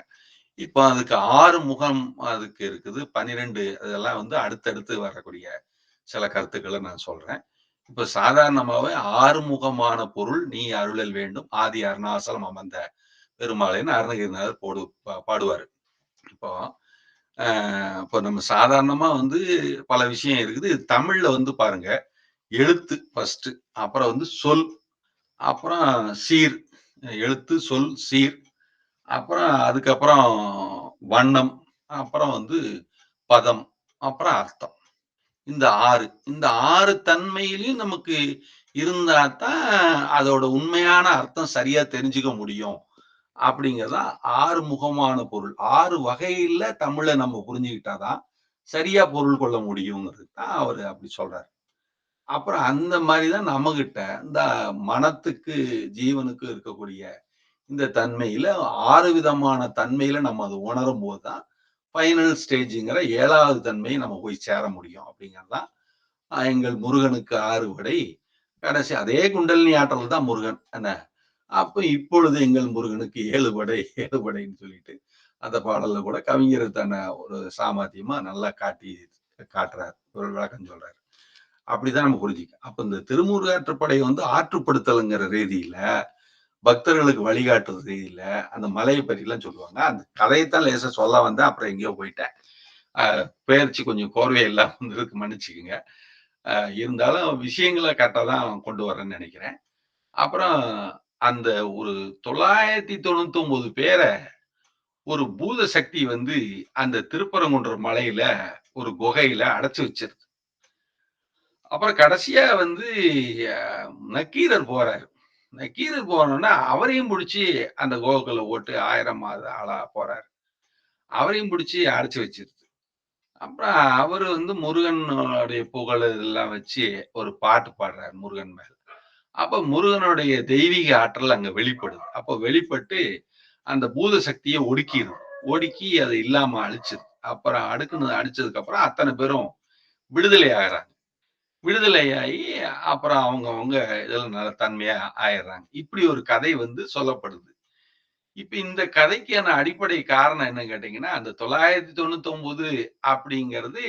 இப்ப அதுக்கு 6 முகம் அதுக்கு இருக்குது. 12 அதெல்லாம் வந்து அடுத்தடுத்து வரக்கூடிய சில கருத்துக்கள நான் சொல்றேன். இப்ப சாதாரணமாவே 6 முகமான பொருள் நீ அருளல் வேண்டும். ஆதி அருணாசலம் அமர்ந்த பெருமாளேன்னு அருணகிரிநாதர் பாடுவாரு. இப்போ அ இப்போ நம்ம சாதாரணமா வந்து பல விஷயம் இருக்குது. இது தமிழ்ல வந்து பாருங்க. எழுத்து ஃபர்ஸ்ட்டு. அப்புறம் வந்து சொல். அப்புறம் சீர். எழுத்து, சொல், சீர். அப்புறம் அதுக்கப்புறம் வண்ணம். அப்புறம் வந்து பதம். அப்புறம் அர்த்தம். இந்த 6. இந்த 6 தன்மையிலயும் நமக்கு இருந்தா தான், அதோட உண்மையான அர்த்தம் சரியா தெரிஞ்சுக்க முடியும். அப்படிங்கிறது தான் 6 முகமான பொருள். 6 வகையில தமிழ நம்ம புரிஞ்சுக்கிட்டா தான், சரியா பொருள் கொள்ள முடியுங்கிறது தான் அவரு அப்படி சொல்றாரு. அப்புறம் அந்த மாரி தான் நம்மகிட்ட இந்த மனத்துக்கு, ஜீவனுக்கு இருக்கக்கூடிய இந்த தன்மையில 6 விதமான தன்மையில நம்ம அத உணரும்போது தான், ஃபைனல் ஸ்டேஜ்ங்கிற 7வது தன்மையை நம்ம போய் சேர முடியும் அப்படிங்கிறது தான் எங்கள் முருகனுக்கு 6 படை. கடைசி அதே குண்டலினி ஆற்றல் தான் முருகன். என்ன? அப்ப இப்பொழுது எங்கள் முருகனுக்கு 7 படை, 7 படைன்னு சொல்லிட்டு, அந்த பாடல்ல கூட கவிஞர் தன்னை ஒரு சாமர்த்தியமா நல்லா காட்டுறார். ஒரு விளக்கம் சொல்றாரு. அப்படிதான் நம்ம புரிஞ்சுக்கணும். அப்ப இந்த திருமுருகாற்றுப்படை வந்து ஆற்றுப்படுத்தல்ங்கிற ரீதியில, பக்தர்களுக்கு வழிகாட்டுற ரீதியில, அந்த மலைய பத்திலாம் சொல்லுவாங்க. அந்த கதையத்தான் லேசா சொல்ல வந்தேன். அப்புறம் எங்கேயோ போயிட்டேன். அ பேர்ச்சி கொஞ்சம் கோர்வை இல்லாம இருந்ததுக்கு மன்னிச்சுக்கங்க. இருந்தாலும் விஷயங்கள கரெக்ட்டா தான் கொண்டு வரேன்னு நெனைக்கிறேன். அப்புறம் அந்த ஒரு 999 பேர ஒரு பூத சக்தி வந்து அந்த திருப்பரங்குன்றம் மலையில ஒரு குகையில அடைச்சு வச்சிருது. அப்புறம் கடைசியா வந்து அ நக்கீரர் போறாரு. நக்கீரர் போனோனே அவரையும் புடிச்சு அந்த குகைக்குள்ள போட்டு 1000 மாத ஆளா போறாரு. அவரையும் புடிச்சு அடைச்சு வச்சிருது. அப்புறம் அவரு வந்து முருகனுடைய புகழ் இதெல்லாம் வச்சு ஒரு பாட்டு பாடுறாரு முருகன் மேல. அப்ப முருகனுடைய தெய்வீக ஆற்றல் அங்க வெளிப்படுது. அப்ப வெளிப்பட்டு அந்த பூத சக்திய ஒடுக்கிருது. ஒடுக்கி அத இல்லாம அழிச்சுது. அப்புறம் அடிச்சதுக்கு அப்புறம் அத்தன பேரும் விடுதலை ஆகுறாங்க. விடுதலையாயி அப்புறம் அவங்கவங்க இதுல நல்ல தன்மையா ஆயிடுறாங்க. இப்படி ஒரு கதை வந்து சொல்லப்படுது. இப்ப இந்த கதைக்கான அடிப்படை காரணம் என்னன்னு கேட்டீங்கன்னா, அந்த 999 அப்படிங்கிறது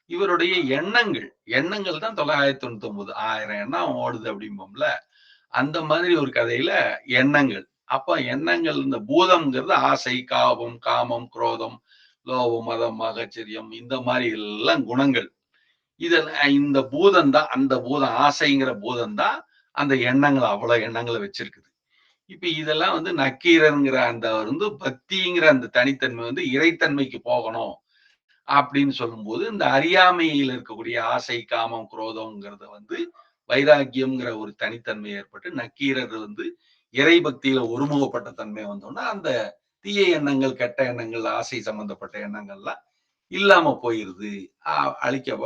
இவருடைய எண்ணங்கள். எண்ணங்கள் தான் 999. 1000 எண்ணம் ஓடுது அப்படிம்போம்ல. அந்த மாதிரி ஒரு கதையில எண்ணங்கள். அப்ப எண்ணங்கள் இந்த பூதம்ங்கிறது ஆசை, காமம், குரோதம், லோபம், மதம், ஆச்சரியம் இந்த மாரி எல்லாம் குணங்கள். இதெல்லாம் இந்த பூதம் தான் அந்த பூதம் ஆசைங்கிற பூதம் தான் அந்த எண்ணங்கள அவ்வளவு எண்ணங்கள வச்சிருக்குது. இப்ப இதெல்லாம் வந்து நக்கீரன்ங்கிற அந்த வந்து பக்திங்கிற அந்த தனித்தன்மை வந்து இறைத்தன்மைக்கு போகணும் அப்படின்னு சொல்லும்போது, இந்த அறியாமையில இருக்கக்கூடிய ஆசை, காமம், குரோதம்ங்கிறத வந்து வைராக்கியம்ங்கிற ஒரு தனித்தன்மை ஏற்பட்டு, நக்கீரர் வந்து இறை பக்தியில ஒருமுகப்பட்ட தன்மை வந்தோனே, அந்த தீய எண்ணங்கள், கெட்ட எண்ணங்கள், ஆசை சம்பந்தப்பட்ட எண்ணங்கள்லாம் இல்லாம போயிருது. அ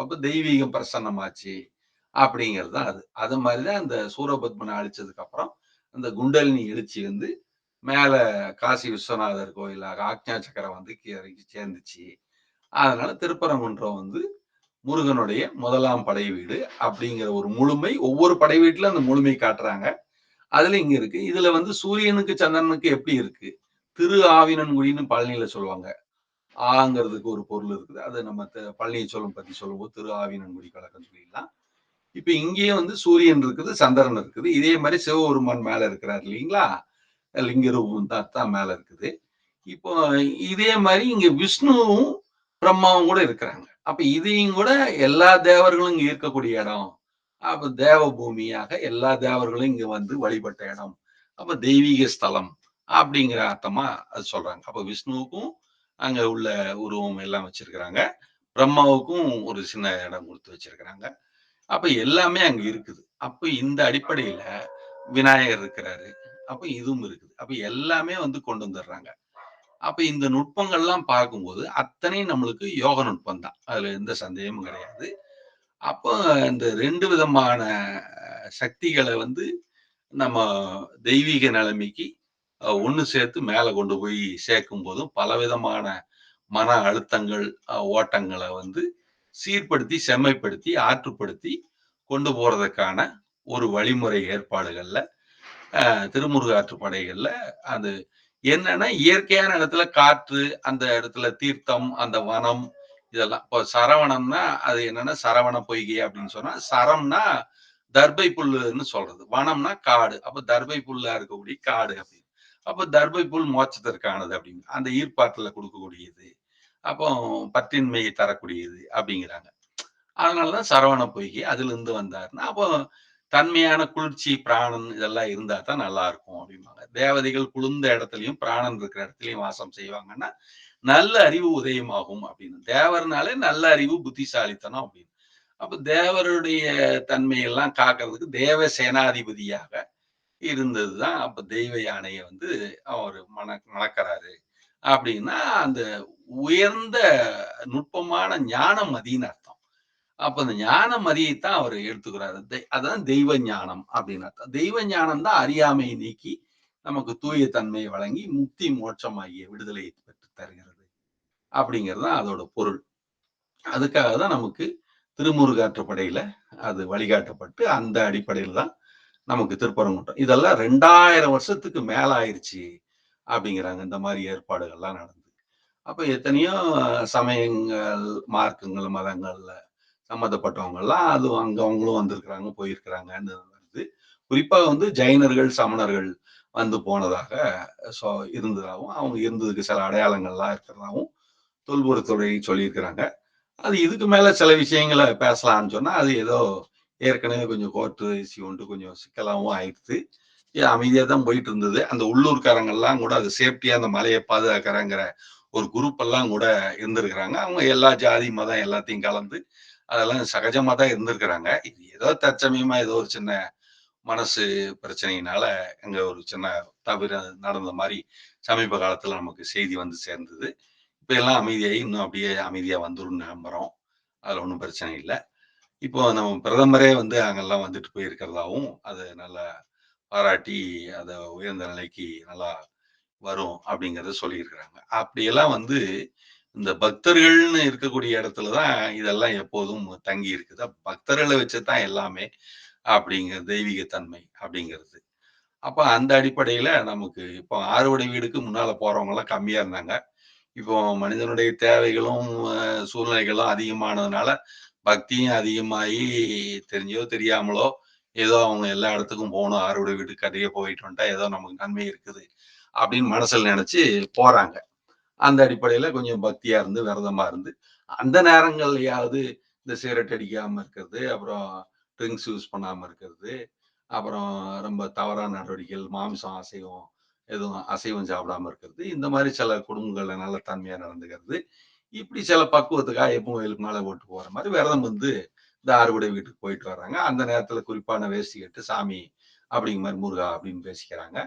அப்ப தெய்வீகம் பிரசன்னமாச்சு. அப்படிங்கிறது தான் அது. அது மாரி தான் அந்த சூரபத்மன அழிச்சதுக்கு அப்புறம், அந்த குண்டலினி எழுச்சி வந்து மேல காசி விஸ்வநாதர் கோயில்ல ஆக்ஞா சக்கரம் வந்து வரைக்கும் சேர்ந்துச்சு. அதனால திருப்பரங்குன்றம் வந்து முருகனுடைய 1ஆம் படை வீடு அப்படிங்கிற ஒரு முழுமை ஒவ்வொரு படை வீட்ல அந்த முழுமை காட்டுறாங்க. அதுல இங்க இருக்கு. இதுல வந்து சூரியனுக்கு, சந்திரனுக்கு எப்படி இருக்கு? திரு ஆவினன்குடின்னு பழனியில சொல்லுவாங்க. ஆங்கிறதுக்கு ஒரு பொருள் இருக்குது. அது நம்ம பழனியச்சோளம் பத்தி சொல்லும்போது திரு ஆவினன்குடி கழகம்னு சொல்லிடலாம். இப்ப இங்கேயும் வந்து சூரியன் இருக்குது, சந்திரன் இருக்குது. இதே மாரி சிவபெருமான் மேல இருக்கிறார் இல்லீங்களா? லிங்க ரூபம் தான் மேல இருக்குது. இப்போ இதே மாரி இங்க விஷ்ணுவும், பிரம்மாவும் கூட இருக்கிறாங்க. அப்ப இதையும் கூட எல்லா தேவர்களும் இங்க இருக்கக்கூடிய இடம். அப்ப தேவ பூமியாக எல்லா தேவர்களும் இங்க வந்து வழிபட்ட இடம். அப்ப தெய்வீக ஸ்தலம் அப்படிங்கிற அர்த்தமா அது சொல்றாங்க. அப்ப விஷ்ணுவுக்கும் அங்க உள்ள உருவம் எல்லாம் வச்சிருக்கிறாங்க. பிரம்மாவுக்கும் ஒரு சின்ன இடம் குடுத்து வச்சிருக்கிறாங்க. அப்ப எல்லாமே அங்க இருக்குது. அப்ப இந்த அடிப்படையில விநாயகர் இருக்கிறாரு. அப்ப இதுவும் இருக்குது. அப்ப எல்லாமே வந்து கொண்டு வந்துடுறாங்க. அப்ப இந்த நுட்பங்கள்லாம் பார்க்கும்போது, அத்தனையும் நம்மளுக்கு யோக நுட்பம் தான். அதுல எந்த சந்தேகமும் கிடையாது. அப்ப இந்த 2 விதமான சக்திகள வந்து நம்ம தெய்வீக நிலைமைக்கு ஒண்ணு சேர்த்து மேல கொண்டு போய் சேர்க்கும்போதும், பலவிதமான மன அழுத்தங்கள், ஓட்டங்கள வந்து சீர்படுத்தி, செம்மைப்படுத்தி, ஆற்றுப்படுத்தி கொண்டு போறதுக்கான ஒரு வழிமுறை ஏற்பாடுகள்ல, திருமுருக ஆற்றுப்படைகள்ல அது என்னன்னா, இயற்கையான இடத்துல காற்று, அந்த இடத்துல தீர்த்தம், அந்த வனம் இதெல்லாம். இப்போ சரவணம்னா, அது என்னன்னா சரவண பொய்கை அப்படின்னு சொன்னா, சரம்னா தர்பை புல்லுன்னு சொல்றது. வனம்னா காடு. அப்ப தர்பை புல்லா இருக்கக்கூடிய காடு அப்படின்னு. அப்ப தர்பை புல் மோட்சத்திற்கானது அப்படின்னு. அந்த ஈர்ப்பாற்றல குடுக்கக்கூடியது. அப்போ பற்றின்மையை தரக்கூடியது அப்படிங்கிறாங்க. அதனால தான் சரவண பொய்கை அதிலிருந்து வந்தாருன்னா, அப்போ தன்மையான குளிர்ச்சி, பிராணன் இதெல்லாம் இருந்தா தான் நல்லாருக்கும் அப்படிம்பாங்க. தேவதைகள் குளிர்ந்த இடத்துலயும், பிராணன் இருக்கிற இடத்துலயும் வாசம் செய்வாங்கன்னா, நல்ல அறிவு உதயமாகும் அப்படின்னு. தேவர்னாலே நல்ல அறிவு, புத்திசாலித்தனம் அப்படின்னு. அப்ப தேவருடைய தன்மையெல்லாம் காக்கிறதுக்கு தேவ சேனாதிபதியாக இருந்தது தான் அப்ப தெய்வ யானைய வந்து அவரு மணக்கறாரு. அப்படின்னா, அந்த உயர்ந்த நுட்பமான ஞானமதின்னு அர்த்தம். அப்ப அந்த ஞான மதியைத்தான் அவர் எடுத்துக்கிறாரு. அதான் தெய்வ ஞானம் அப்படின்னு அர்த்தம். தெய்வ ஞானம் தான் அறியாமையை நீக்கி நமக்கு தூய தன்மையை வழங்கி முக்தி மோட்சம் ஆகிய விடுதலையை பெற்று தருகிறது. அப்படிங்கிறது தான் அதோட பொருள். அதுக்காக தான் நமக்கு திருமுருகாற்றுப்படையில அது வழிகாட்டப்பட்டு அந்த அடிப்படையில தான் நமக்கு திருப்பரங்குன்றம். இதெல்லாம் 2000 வருஷத்துக்கு மேல ஆயிருச்சு அப்படிங்கிறாங்க. இந்த மாரி ஏற்பாடுகள்லாம் நடந்து. அப்ப எத்தனையோ சமயங்கள், மார்க்கங்கள், மதங்கள்ல சம்மந்தப்பட்டவங்கலாம் அது அங்க அவங்களும் வந்திருக்கிறாங்க, போயிருக்கிறாங்கன்னு வருது. குறிப்பா வந்து ஜைனர்கள், சமணர்கள் வந்து போனதாக சொ இருந்ததாகவும், அவங்க இருந்ததுக்கு சில அடையாளங்கள்லாம் இருக்கிறதாவும் தொல்பொருட்துறை சொல்லியிருக்கிறாங்க. அது இதுக்கு மேல சில விஷயங்கள பேசலாம்னு சொன்னா, அது ஏதோ ஏற்கனவே கொஞ்சம் கோர்ட்டு இஷ்யூ உண்டு கொஞ்சம் சிக்கலாவும் ஆயிடுச்சு. அமைதியா தான் போயிட்டு இருந்தது. அந்த உள்ளூர்காரங்கள்லாம் கூட அது சேஃப்டியா அந்த மலைய பாதுகாக்கிறேங்கிற ஒரு குரூப் எல்லாம் கூட இருந்திருக்கிறாங்க. அவங்க எல்லா ஜாதி, மதம் எல்லாத்தையும் கலந்து அதெல்லாம் சகஜமா தான் இருந்திருக்கிறாங்க. இது ஏதோ தற்சமயமா ஏதோ ஒரு சின்ன மனசு பிரச்சனையினால அங்க ஒரு சின்ன தவறு நடந்த மாரி சமீப காலத்துல நமக்கு செய்தி வந்து சேர்ந்தது. இப்ப எல்லாம் அமைதியாகி இன்னும் அப்படியே அமைதியா வந்துரும்னு நம்புறோம். அதுல ஒண்ணும் பிரச்சனை இல்ல. இப்போ நம்ம பிரதமரே வந்து அங்கெல்லாம் வந்துட்டு போயிருக்கிறதாவும், அத நல்லா பாராட்டி அத உயர்ந்த நிலைக்கு நல்லா வரும் அப்படிங்கிறத சொல்லியிருக்கிறாங்க. அப்படியெல்லாம் வந்து இந்த பக்தர்கள்னு இருக்கக்கூடிய இடத்துல தான் இதெல்லாம் எப்போதும் தங்கி இருக்குது. பக்தர்கள வச்சு தான் எல்லாமே அப்படிங்கிற தெய்வீக தன்மை அப்படிங்கிறது. அப்ப அந்த அடிப்படையில நமக்கு இப்போ ஆறுபடை வீடுக்கு முன்னால போறவங்கலாம் கம்மியா இருந்தாங்க. இப்போ மனிதனுடைய தேவைகளும், சூழ்நிலைகளும் அதிகமானதுனால, பக்தியும் அதிகமாயி தெரிஞ்சோ, தெரியாமலோ ஏதோ அவங்க எல்லா இடத்துக்கும் போணும். ஆறுபடை வீட்டுக்கு அருகே போயிட்டு வந்துட்டா ஏதோ நமக்கு நன்மை இருக்குது அப்படின்னு மனசுல நெனச்சு போறாங்க. அந்த அடிப்படையில கொஞ்சம் பக்தியா இருந்து, விரதமா இருந்து, அந்த நேரங்கள்லயாவது இந்த சிகரெட் அடிக்காம இருக்கிறது, அப்புறம் ட்ரிங்க்ஸ் யூஸ் பண்ணாம இருக்கிறது, அப்புறம் ரொம்ப தவறான நடவடிக்கைகள், மாமிசம், அசைவம் எதுவும் அசைவம் சாப்பிடாம இருக்கிறது. இந்த மாரி சில குடும்பங்கள்ல நல்ல தன்மையா நடந்துக்கிறது. இப்படி சில பக்குவத்துக்காக எப்பவும் கோயிலுக்கு மாலை போட்டு போற மாரி விரதம் வந்து இந்த அறுவடை வீட்டுக்கு போயிட்டு வர்றாங்க. அந்த நேரத்துல குறிப்பான வேஷ்டி கட்டு சாமி அப்படிங்கிற மாரி முருகா அப்படின்னு பேசிக்கிறாங்க.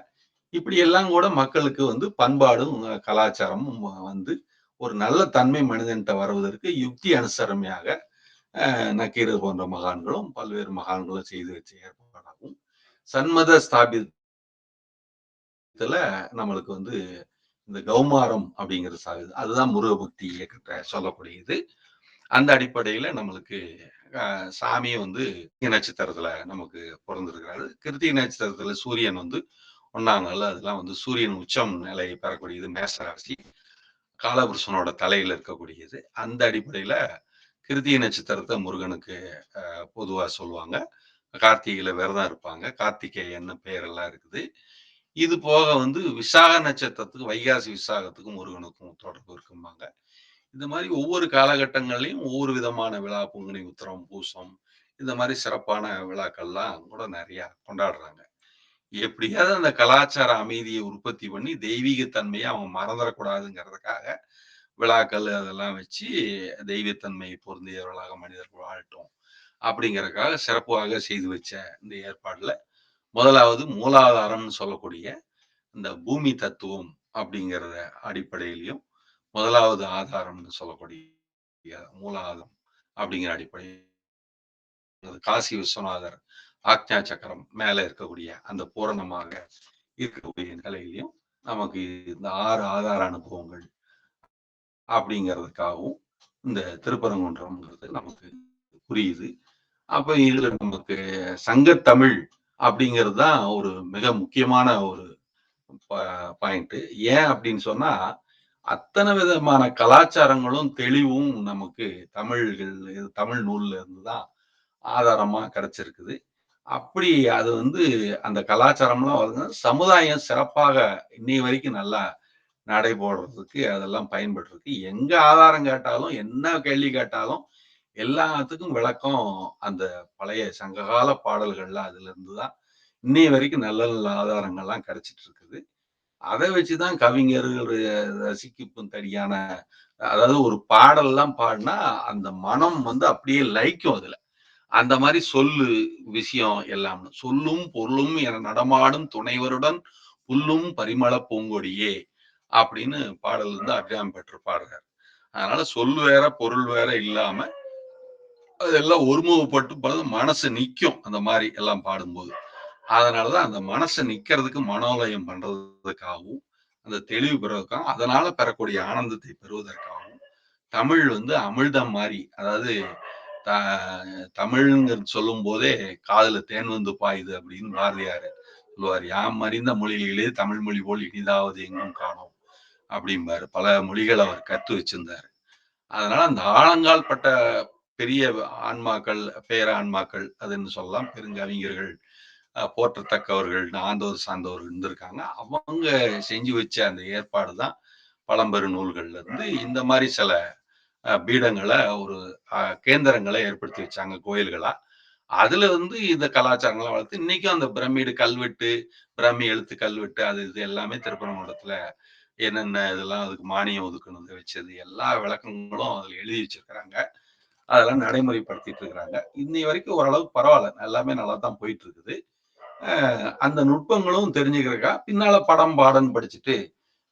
இப்படி எல்லாம் கூட மக்களுக்கு வந்து பண்பாடும், கலாச்சாரமும் வந்து ஒரு நல்ல தன்மை மனிதன்ட்ட வருவதற்கு யுக்தி அனுசரணையாக நக்கீரர் போன்ற மகான்களும், பல்வேறு மகான்களும் செய்து வச்ச ஏற்பாடாகும். சன்மத ஸ்தாபிதத்துல நம்மளுக்கு வந்து இந்த கௌமாரம் அப்படிங்கிற சாகுது. அதுதான் முருக பக்தி இயக்கத்த சொல்லக்கூடியது. அந்த அடிப்படையில நம்மளுக்கு சாமி வந்து கிருத்திகை நட்சத்திரத்துல நமக்கு பொறந்திருக்கிறாரு. கிருத்திகை நட்சத்திரத்துல சூரியன் வந்து 1ஆம் நாள் அதெல்லாம் வந்து சூரியன் உச்சம் நிலையை பெறக்கூடியது மேஷ ராசி. காலபுருஷனோட தலையில இருக்கக்கூடியது. அந்த அடிப்படையில கிருத்திகை நட்சத்திரத்த முருகனுக்கு பொதுவா சொல்லுவாங்க. கார்த்திகையில விரதம் இருப்பாங்க. கார்த்திகேயன்னு பெயரெல்லாம் இருக்குது. இது போக வந்து விசாக நட்சத்திரத்துக்கு வைகாசி விசாகத்துக்கும் முருகனுக்கும் தொடர்பு இருக்கும்பாங்க. இந்த மாரி ஒவ்வொரு காலகட்டங்கள்லயும் ஒவ்வொரு விதமான விழா, பங்குனி உத்திரம், பூசம் இந்த மாரி சிறப்பான விழாக்கள்லாம் கூட நெறைய கொண்டாடுறாங்க. எப்படியாவது அந்த கலாச்சார அமைதிய உற்பத்தி பண்ணி தெய்வீக தன்மைய அவங்க மறந்துறக்கூடாதுங்கிறதுக்காக விழாக்கள் அதெல்லாம் வச்சு தெய்வத்தன்மை பொருந்தியவர்களாக மனிதர்கள் வாழட்டும் அப்படிங்கிறதுக்காக சிறப்பாக செய்து வச்ச இந்த ஏற்பாடுல முதலாவது மூலாதாரம்னு சொல்லக்கூடிய இந்த பூமி தத்துவம் அப்படிங்கிறத அடிப்படையிலையும், முதலாவது ஆதாரம்னு சொல்லக்கூடிய மூலாதாரம் அப்படிங்கிற அடிப்படையில் காசி விஸ்வநாதர் ஆக்ஞா சக்கரம் மேல இருக்கக்கூடிய அந்த பூரணமாக இருக்கக்கூடிய நிலையிலையும் நமக்கு இந்த 6 ஆதார அனுபவங்கள் அப்படிங்கிறதுக்காகவும் இந்த திருப்பரங்குன்றம்ங்கிறது நமக்கு புரியுது. அப்ப இதுல நமக்கு சங்கத்தமிழ் அப்படிங்கிறது தான் ஒரு மிக முக்கியமான ஒரு பாயிண்ட். ஏன் அப்படின்னு சொன்னா, அத்தனை விதமான கலாச்சாரங்களும் தெளிவும் நமக்கு தமிழ் நூல்ல இருந்து தான் ஆதாரமா கிடைச்சிருக்குது. அப்படி அது அந்த கலாச்சாரம்லாம் சமுதாயம் சிறப்பாக இன்னைய வரைக்கும் நல்லா நடைபோடுறதுக்கு அதெல்லாம் பயன்பட்டுருக்கு. எங்க ஆதாரம் கேட்டாலும், என்ன கேள்வி கேட்டாலும் எல்லாத்துக்கும் விளக்கம் அந்த பழைய சங்ககால பாடல்கள்ல அதிலிருந்து தான் இன்னைய வரைக்கும் நல்ல நல்ல ஆதாரங்கள்லாம் கிடைச்சிட்டு இருக்குது. அதை வச்சுதான் கவிஞர்கள் ரசிக்கும் தடியான அதாவது ஒரு பாடல்லாம் பாடினா அந்த மனம் அப்படியே லயிக்கும் அதுல. அந்த மாதிரி சொல்லு விஷயம் எல்லாம் சொல்லும் பொருளும் என நடமாடும் துணைவருடன் புல்லும் பரிமள பூங்கொடியே அப்படின்னு பாடல் அபிராமி பற்று பாடுறார். அதனால சொல் வேற பொருள் வேற இல்லாம அதெல்லாம் ஒருமுகப்பட்டு மனசு நிக்கும் அந்த மாதிரி எல்லாம் பாடும்போது. அதனாலதான் அந்த மனசை நிக்கிறதுக்கு மனோலயம் பண்றதுக்காகவும் அந்த தெளிவு பெறுவதற்காகவும் அதனால பெறக்கூடிய ஆனந்தத்தை பெறுவதற்காகவும் தமிழ் அமிழ்தம் மாதிரி அதாவது தமிழ்ங்கிறது சொல்லும் போதே காதுல தேன் வந்து பாயுது அப்படின்னு பாரதியார் சொல்லுவார். யாம் அறிந்த மொழிகளிலே தமிழ் மொழி போல் இனிதாவது எங்கும் காணோம் அப்படிம்பாரு. பல மொழிகள் அவர் கற்று வச்சிருந்தாரு. அதனால அந்த ஆழங்கால் பட்ட பெரிய ஆன்மாக்கள் பேர ஆன்மாக்கள் அதுன்னு சொல்லலாம், பெருங்கவிஞர்கள், போற்றத்தக்கவர்கள், ஆண்டோர் சார்ந்தவர்கள் இருந்திருக்காங்க. அவங்க செஞ்சு வச்ச அந்த ஏற்பாடு தான் பழம்பெரு நூல்கள்ல இருந்து இந்த மாதிரி சில பீடங்களை ஒரு கேந்திரங்களை ஏற்படுத்தி வச்சாங்க கோயில்களா. அதுல இந்த கலாச்சாரங்களை வளர்த்து இன்னைக்கும் அந்த பிரமிடு கல்வெட்டு, பிரமி எழுத்து கல்வெட்டு அது இது எல்லாமே திருப்பரங்குன்றத்துல என்னென்ன இதெல்லாம் அதுக்கு மானியம் ஒதுக்கணும் வச்சது எல்லா விளக்கங்களும் அதுல எழுதி வச்சிருக்கிறாங்க. அதெல்லாம் நடைமுறைப்படுத்திட்டு இருக்கிறாங்க. இன்னை வரைக்கும் ஓரளவுக்கு பரவாயில்ல, எல்லாமே நல்லா தான் போயிட்டு இருக்குது. அந்த நுட்பங்களும் தெரிஞ்சுக்கிறக்கா பின்னால படம் பாடன்னு படிச்சுட்டு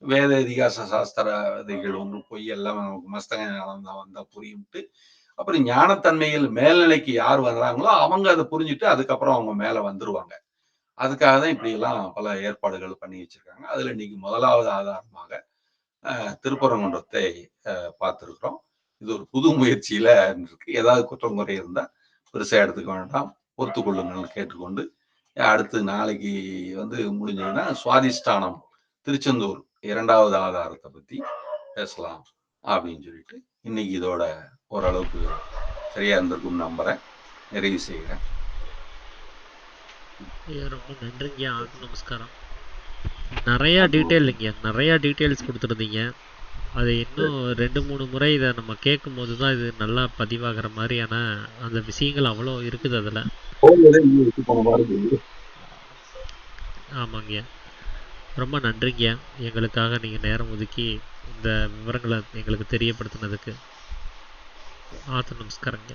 வேத இதிகாச சாஸ்திர விதைகள் ஒன்று பொய் எல்லாம் நமக்கு மஸ்தகம் வந்தா புரியும்ட்டு அப்புறம் ஞானத்தன்மையில் மேல்நிலைக்கு யார் வர்றாங்களோ அவங்க அதை புரிஞ்சுட்டு அதுக்கப்புறம் அவங்க மேல வந்துருவாங்க. அதுக்காக தான் இப்படி எல்லாம் பல ஏற்பாடுகள் பண்ணி வச்சிருக்காங்க. அதுல இன்னைக்கு முதலாவது ஆதாரமாக திருப்பரங்குன்றத்தை பார்த்திருக்கிறோம். இது ஒரு புது முயற்சியில இருக்கு. ஏதாவது குற்றம் குறை இருந்தா பெருசா எடுத்துக்க வேண்டாம், பொறுத்துக்கொள்ளுங்கள் கேட்டுக்கொண்டு அடுத்து நாளைக்கு முடிஞ்சதுன்னா சுவாதிஷ்டானம் திருச்செந்தூர் 2வது ஆதாரத்தை பத்தி பேசலாம் அப்படின்னு சொல்லிட்டு இன்னைக்கு இதோட ஓரளவுக்கு சரியா இருந்திருக்கும் நம்புறேன். நிறைவு செய்கிறேன். ரொம்ப நன்றிங்கய்யா. நமஸ்காரம். நிறையா டீட்டெயிலுங்க, நிறையா டீட்டெயில்ஸ் கொடுத்துருந்தீங்க. அது இன்னும் 2-3 முறை இதை நம்ம கேட்கும் போது தான் இது நல்லா பதிவாகிற மாதிரியான அந்த விஷயங்கள் அவ்வளோ இருக்குது அதில். ஆமாங்கய்யா, ரொம்ப நன்றிங்கய்யா. எங்களுக்காக நீங்கள் நேரம் ஒதுக்கி இந்த விவரங்களை எங்களுக்கு தெரியப்படுத்தினதுக்கு. நமஸ்காரங்க.